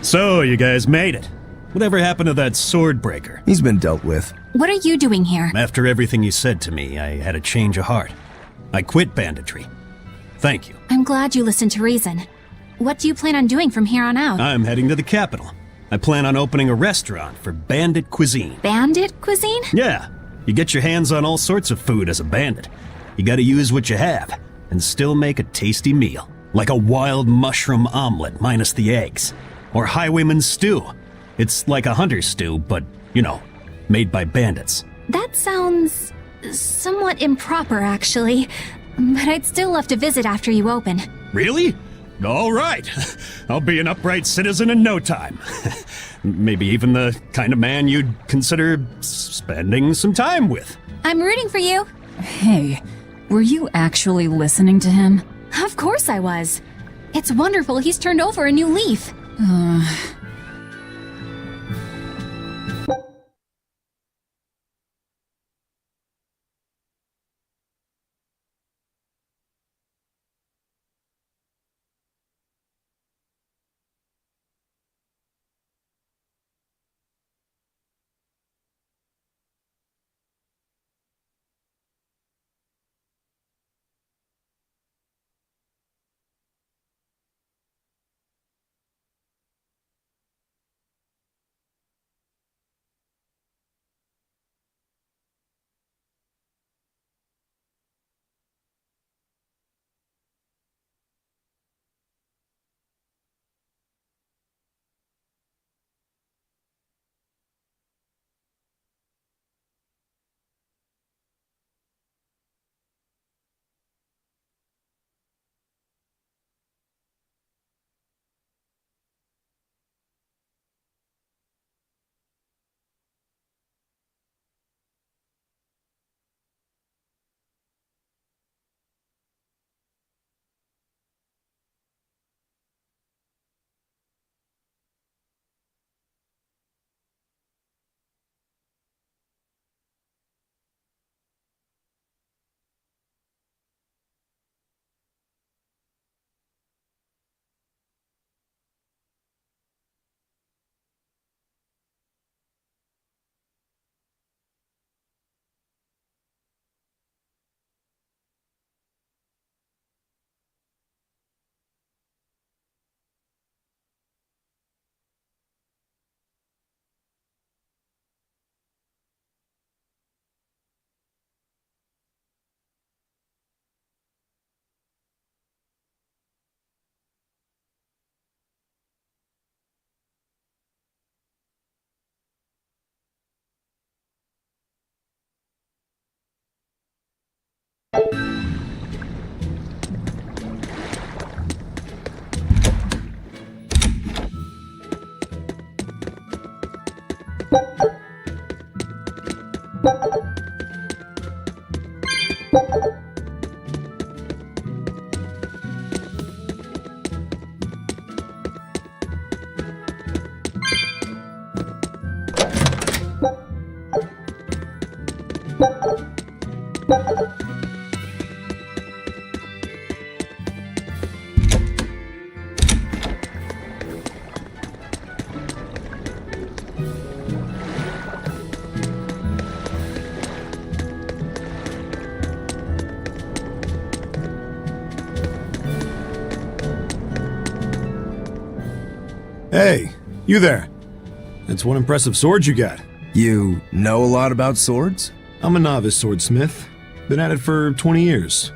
So, you guys made it. Whatever happened to that sword breaker?
He's been dealt with.
What are you doing here?
After everything you said to me, I had a change of heart. I quit banditry. Thank you.
I'm glad you listened to reason. What do you plan on doing from here on out?
I'm heading to the capital. I plan on opening a restaurant for bandit cuisine.
Bandit cuisine?
Yeah. You get your hands on all sorts of food as a bandit. You gotta use what you have, and still make a tasty meal. Like a wild mushroom omelet minus the eggs. Or highwayman's stew. It's like a hunter's stew, but, you know, made by bandits.
That sounds somewhat improper, actually. But I'd still love to visit after you open.
Really? All right. I'll be an upright citizen in no time. Maybe even the kind of man you'd consider spending some time with.
I'm rooting for you.
Hey, were you actually listening to him?
Of course I was. It's wonderful he's turned over a new leaf.
Hey, you there. That's one impressive sword you got.
You know a lot about swords?
I'm a novice swordsmith. Been at it for 20 years.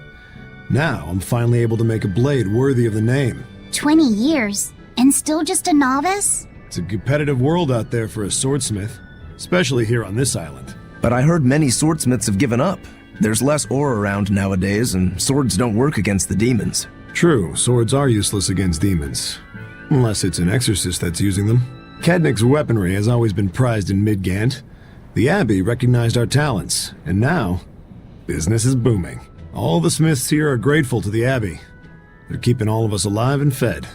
Now, I'm finally able to make a blade worthy of the name.
20 years? And still just a novice?
It's a competitive world out there for a swordsmith, especially here on this island.
But I heard many swordsmiths have given up. There's less ore around nowadays, and swords don't work against the demons.
True, swords are useless against demons. Unless it's an exorcist that's using them. Kednick's weaponry has always been prized in Midgant. The Abbey recognized our talents, and now, business is booming. All the smiths here are grateful to the Abbey. They're keeping all of us alive and fed.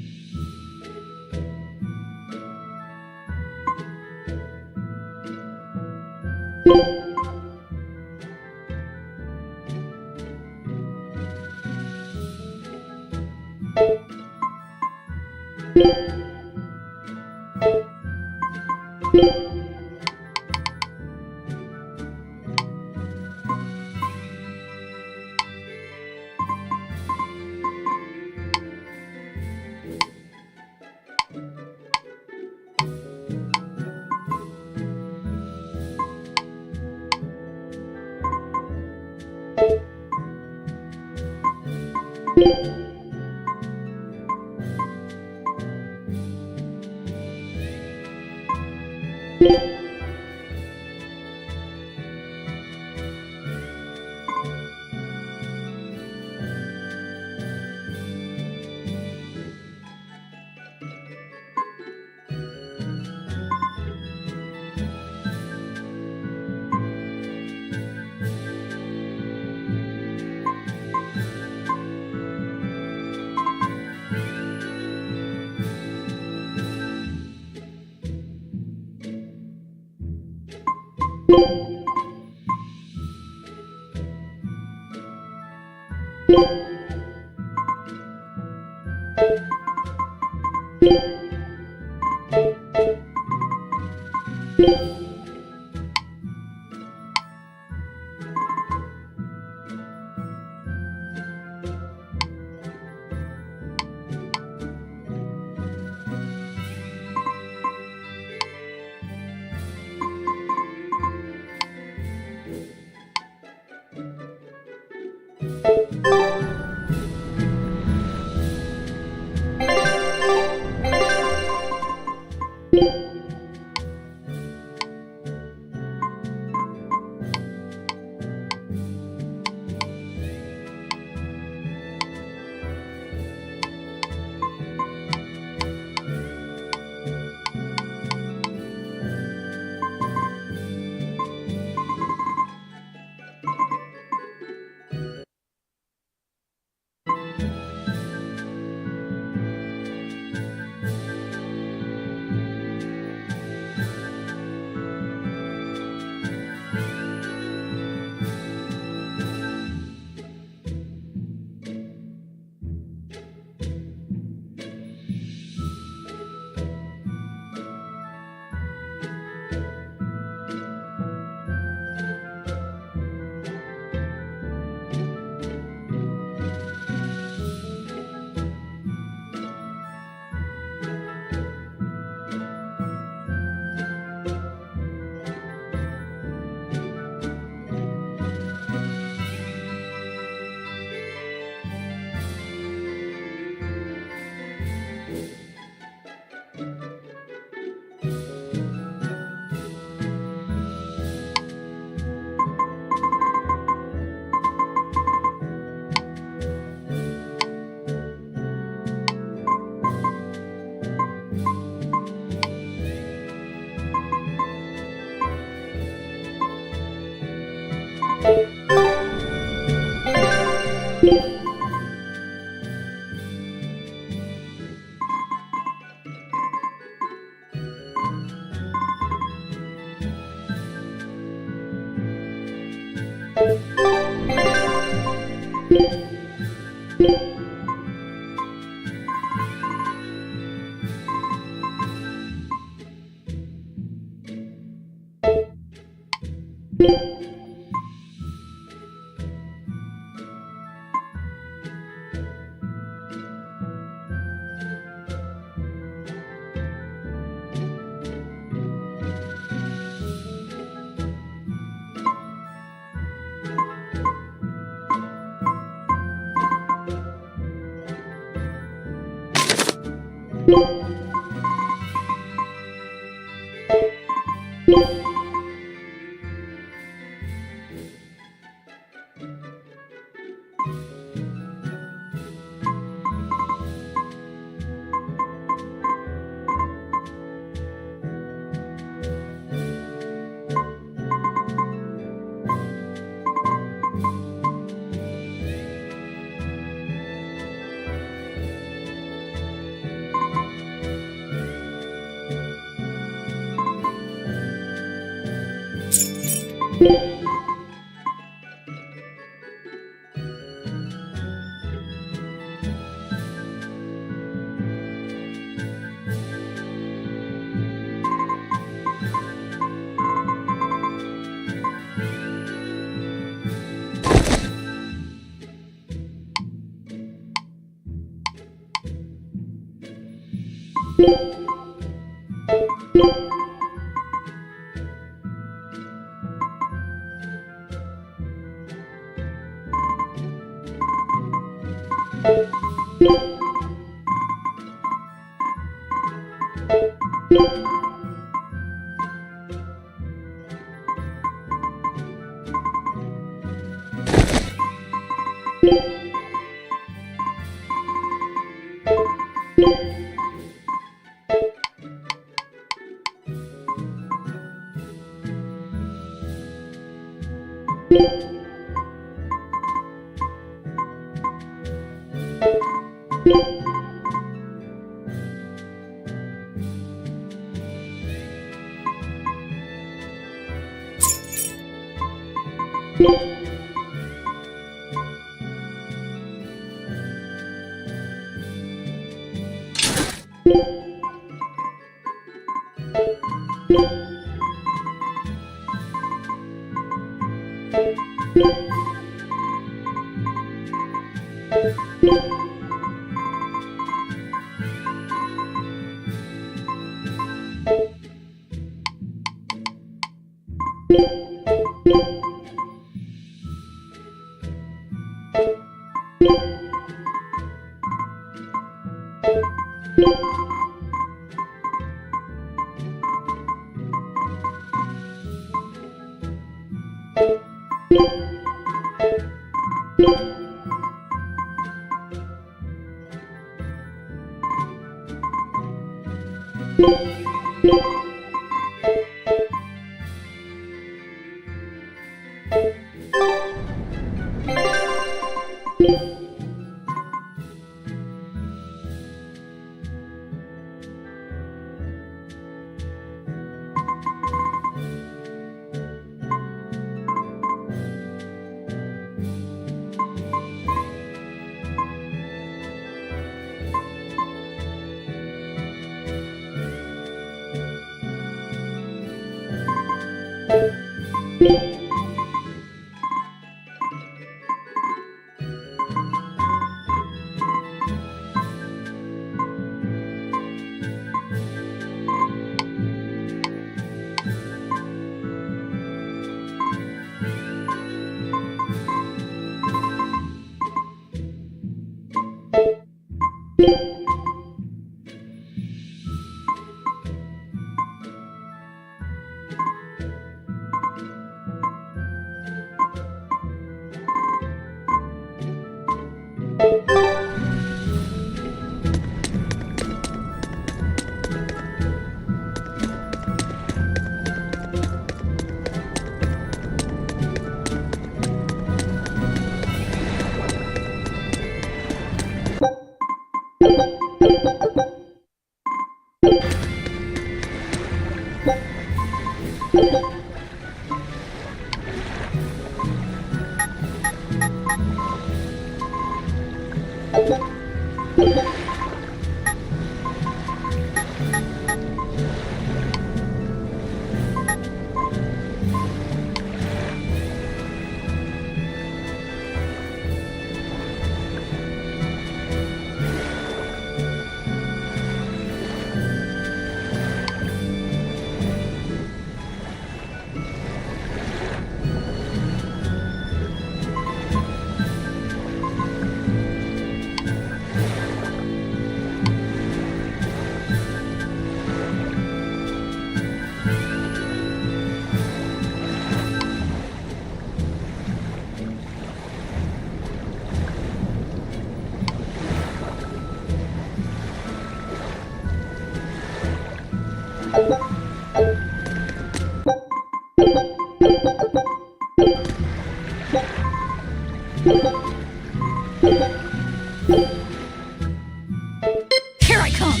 Here I come!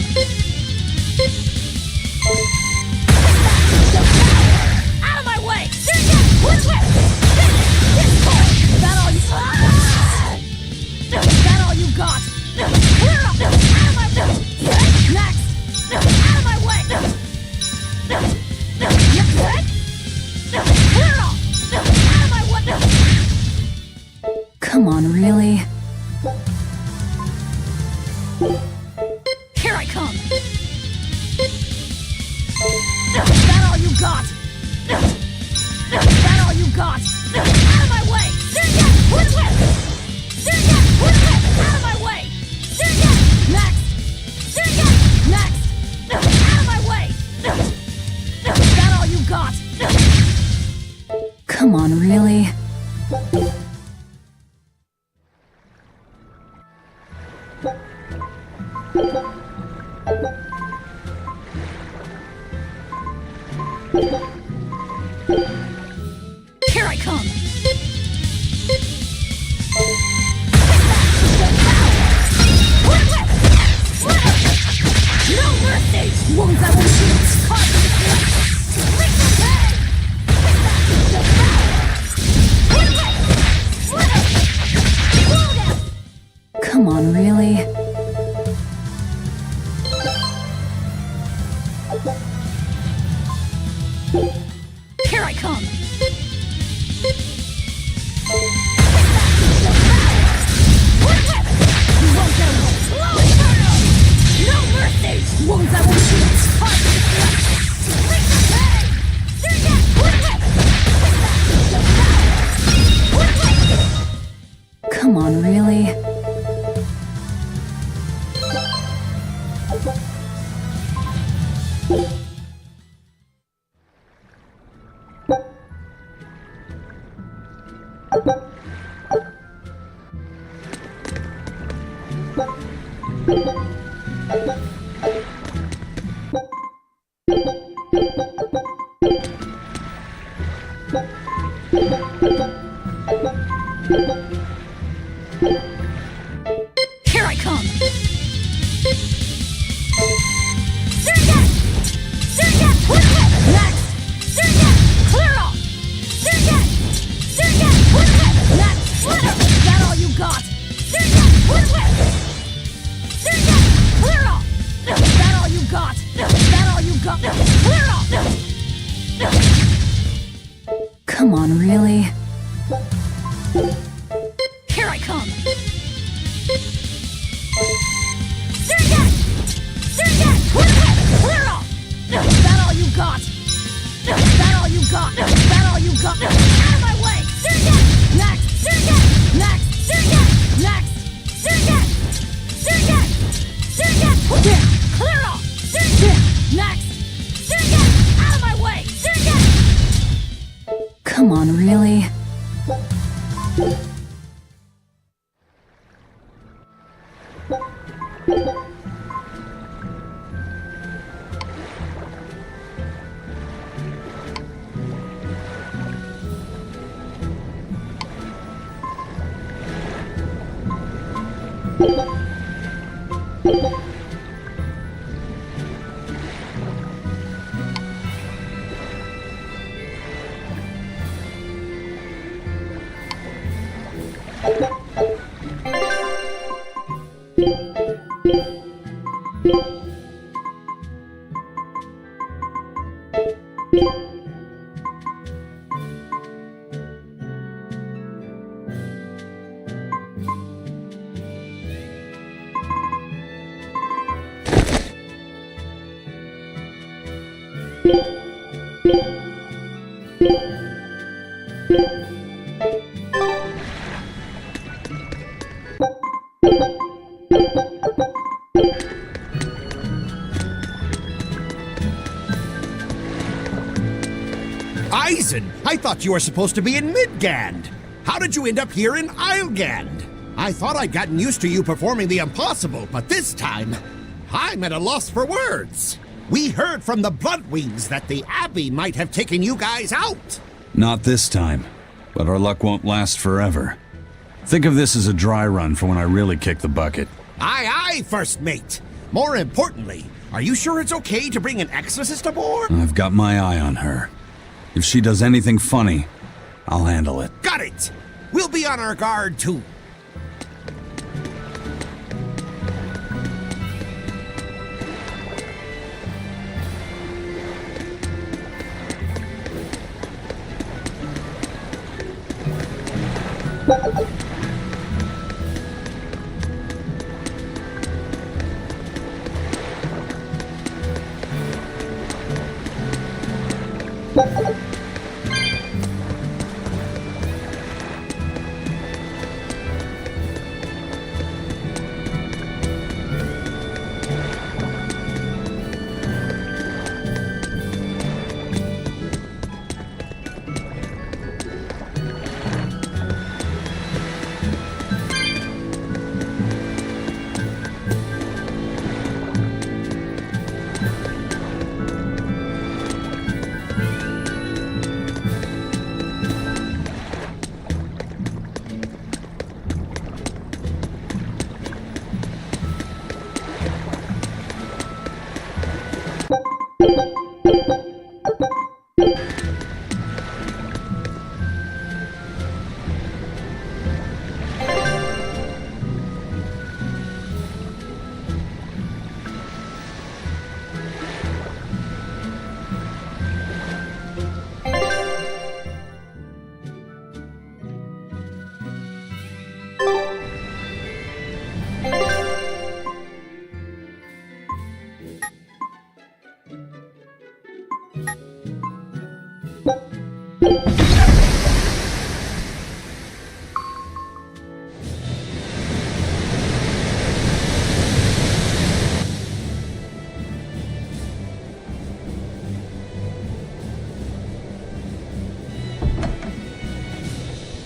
Out of my way! Is that all you... Is that all you got? Clear up! Out of my way! Next! Out of my way! Clear up! Out of my way!
Come on, really?
Here I come! Is that all you got? Is that all you got? Out of my way! Out of my way! Next! Next! Out of my way! Is that all you got?
Come on, really?
Here I come! No mercy! Wounds I won't shoot! Cause
Come on, really?
Here I come! You won't get away! Slow inferno! No mercy! Wounds I won't shoot!
Come on, really?
Here I come! Next! Clear off! Next! Is that all you got? Clear off! Is that all you got? Is that all you got? Clear off!
Come on, really?
Here I come! Clear off! Is that all you got? Is that all you got? Is that all you got? Out of my way! Next! Next! Clear off! Next! Out of my way!
Come on, really?
Eisen, I thought you were supposed to be in Midgand. How did you end up here in Islegand? I thought I'd gotten used to you performing the impossible, but this time, I'm at a loss for words. We heard from the Bloodwings that the Abbey might have taken you guys out.
Not this time, but our luck won't last forever. Think of this as a dry run for when I really kick the bucket.
Aye, aye, First Mate. More importantly, are you sure it's okay to bring an exorcist aboard?
I've got my eye on her. If she does anything funny, I'll handle it.
Got it! We'll be on our guard, too.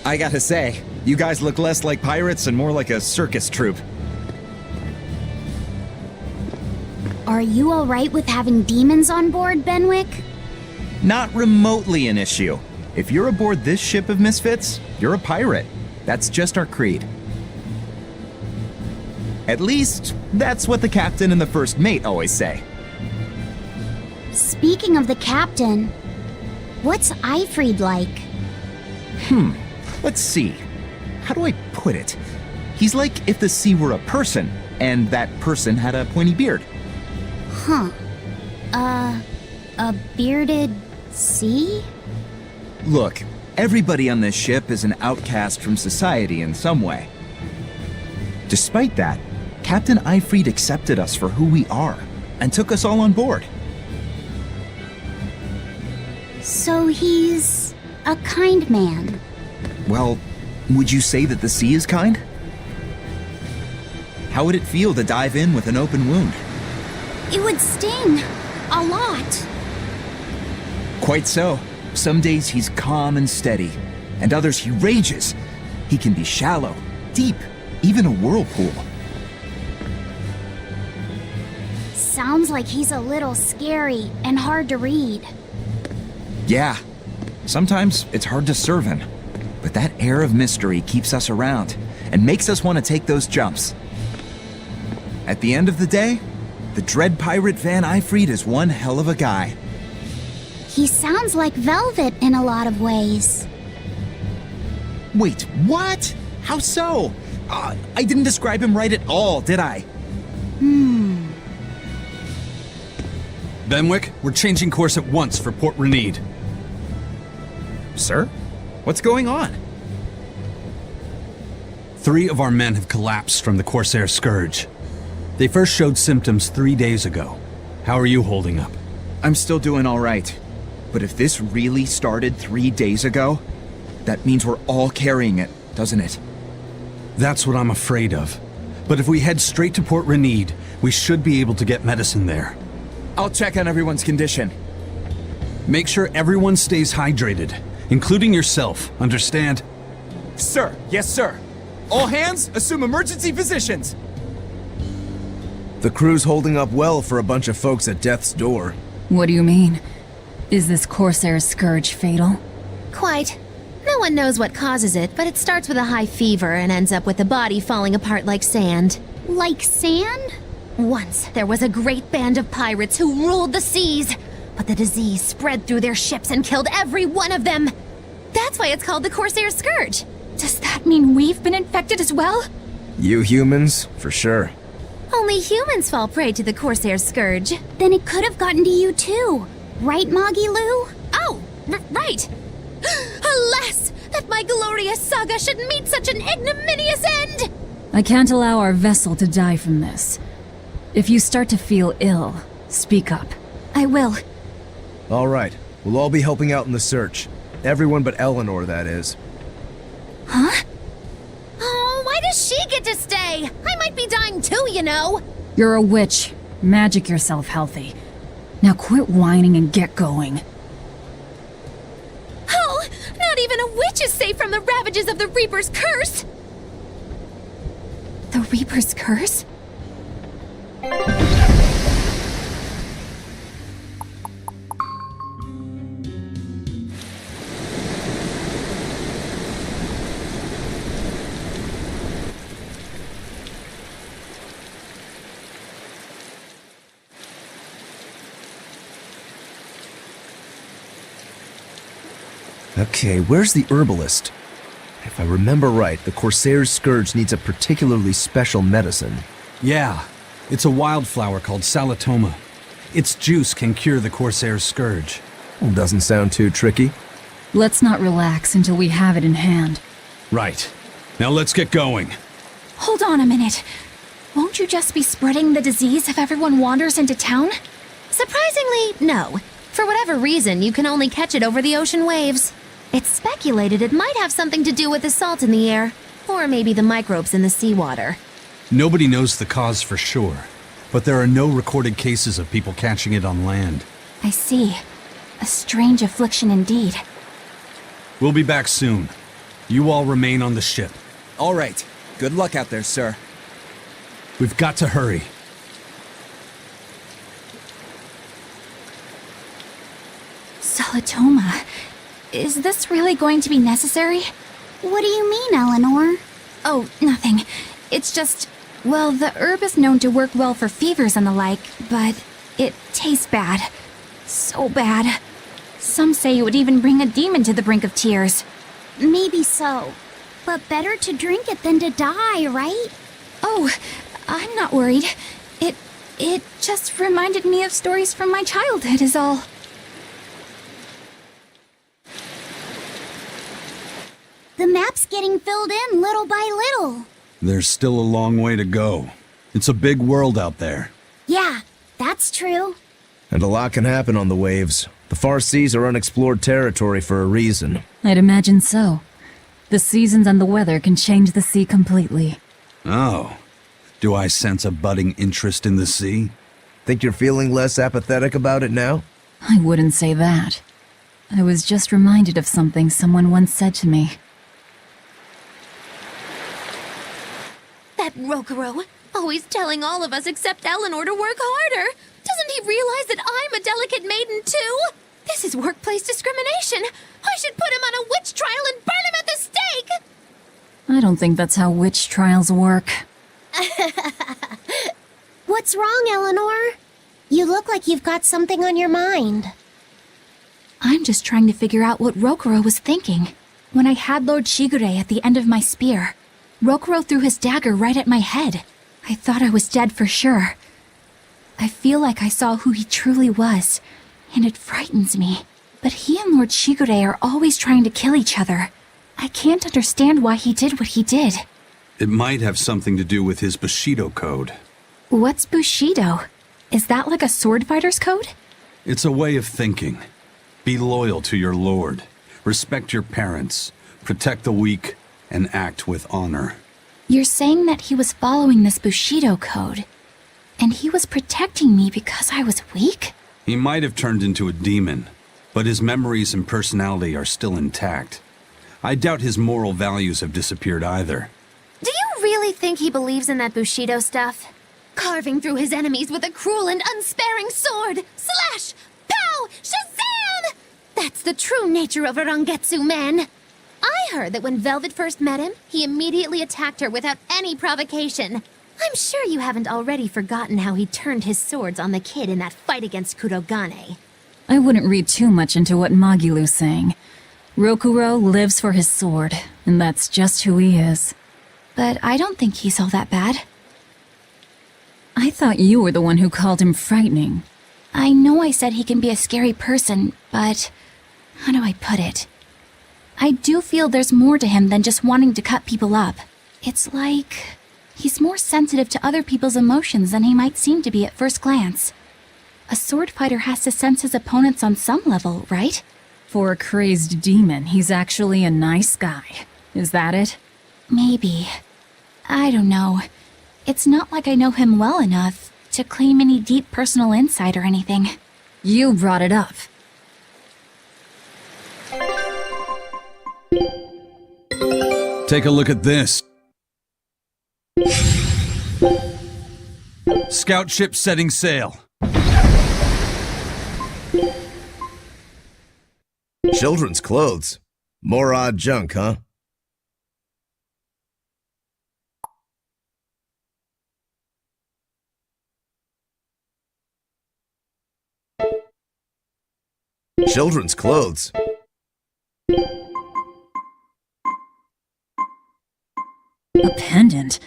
I gotta say, you guys look less like pirates and more like a circus troupe.
Are you alright with having demons on board, Benwick?
Not remotely an issue. If you're aboard this ship of misfits, you're a pirate. That's just our creed. At least, that's what the captain and the first mate always say.
Speaking of the captain, what's Eifried like?
Let's see. How do I put it? He's like if the sea were a person, and that person had a pointy beard.
Huh. A bearded sea?
Look, everybody on this ship is an outcast from society in some way. Despite that, Captain Eifried accepted us for who we are, and took us all on board.
So he's a kind man.
Well, would you say that the sea is kind? How would it feel to dive in with an open wound?
It would sting. A lot.
Quite so. Some days he's calm and steady, and others he rages. He can be shallow, deep, even a whirlpool.
Sounds like he's a little scary and hard to read.
Yeah, sometimes it's hard to serve him, but that air of mystery keeps us around and makes us want to take those jumps. At the end of the day, the dread pirate Van Eifried is one hell of a guy.
He sounds like Velvet in a lot of ways.
Wait, what? How so? I didn't describe him right at all, did I?
Benwick, we're changing course at once for Port Renede.
Sir? What's going on?
3 of our men have collapsed from the Corsair Scourge. They first showed symptoms 3 days ago. How are you holding up?
I'm still doing all right. But if this really started 3 days ago, that means we're all carrying it, doesn't it?
That's what I'm afraid of. But if we head straight to Port Renede, we should be able to get medicine there.
I'll check on everyone's condition.
Make sure everyone stays hydrated, including yourself, understand?
Sir, yes sir. All hands, assume emergency positions.
The crew's holding up well for a bunch of folks at death's door.
What do you mean? Is this Corsair Scourge fatal?
Quite. No one knows what causes it, but it starts with a high fever and ends up with the body falling apart like sand.
Like sand?
Once, there was a great band of pirates who ruled the seas, but the disease spread through their ships and killed every one of them. That's why it's called the Corsair Scourge.
Does that mean we've been infected as well?
You humans, for sure.
Only humans fall prey to the Corsair Scourge.
Then it could have gotten to you too. Right, Moggy Lou?
Oh, right. Alas, that my glorious saga should meet such an ignominious end!
I can't allow our vessel to die from this. If you start to feel ill, speak up.
I will.
All right, we'll all be helping out in the search. Everyone but Eleanor, that is.
Huh? Oh, why does she get to stay? I might be dying too, you know.
You're a witch. Magic yourself healthy. Now quit whining and get going.
Oh, not even a witch is safe from the ravages of the Reaper's curse!
The Reaper's curse?
Okay, where's the herbalist? If I remember right, the Corsair's Scourge needs a particularly special medicine.
Yeah, it's a wildflower called Salatoma. Its juice can cure the Corsair's Scourge.
Doesn't sound too tricky.
Let's not relax until we have it in hand.
Right. Now let's get going.
Hold on a minute. Won't you just be spreading the disease if everyone wanders into town?
Surprisingly, no. For whatever reason, you can only catch it over the ocean waves. It's speculated it might have something to do with the salt in the air, or maybe the microbes in the seawater.
Nobody knows the cause for sure, but there are no recorded cases of people catching it on land.
I see. A strange affliction indeed.
We'll be back soon. You all remain on the ship.
All right. Good luck out there, sir.
We've got to hurry.
Salatoma. Is this really going to be necessary?
What do you mean, Eleanor?
Oh, nothing. It's just, well, the herb is known to work well for fevers and the like, but it tastes bad. So bad. Some say it would even bring a demon to the brink of tears.
Maybe so. But better to drink it than to die, right?
Oh, I'm not worried. It just reminded me of stories from my childhood is all.
The map's getting filled in little by little.
There's still a long way to go. It's a big world out there.
Yeah, that's true.
And a lot can happen on the waves. The far seas are unexplored territory for a reason.
I'd imagine so. The seasons and the weather can change the sea completely.
Oh. Do I sense a budding interest in the sea?
Think you're feeling less apathetic about it now?
I wouldn't say that. I was just reminded of something someone once said to me.
That Rokuro, always telling all of us except Eleanor to work harder. Doesn't he realize that I'm a delicate maiden too? This is workplace discrimination. I should put him on a witch trial and burn him at the stake!
I don't think that's how witch trials work.
What's wrong, Eleanor? You look like you've got something on your mind.
I'm just trying to figure out what Rokuro was thinking when I had Lord Shigure at the end of my spear. Rokuro threw his dagger right at my head. I thought I was dead for sure. I feel like I saw who he truly was, and it frightens me. But he and Lord Shigure are always trying to kill each other. I can't understand why he did what he did.
It might have something to do with his Bushido code.
What's Bushido? Is that like a sword fighter's code?
It's a way of thinking. Be loyal to your lord. Respect your parents. Protect the weak. And act with honor.
You're saying that he was following this Bushido code, and he was protecting me because I was weak?
He might have turned into a demon, but his memories and personality are still intact. I doubt his moral values have disappeared either.
Do you really think he believes in that Bushido stuff? Carving through his enemies with a cruel and unsparing sword! Slash! Pow! Shazam! That's the true nature of a Rangetsu man! I heard that when Velvet first met him, he immediately attacked her without any provocation. I'm sure you haven't already forgotten how he turned his swords on the kid in that fight against Kurogane.
I wouldn't read too much into what Magilu's saying. Rokuro lives for his sword, and that's just who he is.
But I don't think he's all that bad.
I thought you were the one who called him frightening.
I know I said he can be a scary person, but how do I put it? I do feel there's more to him than just wanting to cut people up. It's like he's more sensitive to other people's emotions than he might seem to be at first glance. A sword fighter has to sense his opponents on some level, right?
For a crazed demon, he's actually a nice guy. Is that it?
Maybe. I don't know. It's not like I know him well enough to claim any deep personal insight or anything.
You brought it up.
Take a look at this. Scout ship setting sail.
Children's clothes. More odd junk, huh? Children's clothes.
A pendant?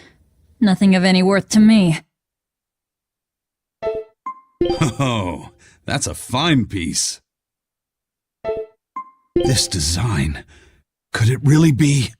Nothing of any worth to me.
Oh, that's a fine piece. This design, could it really be?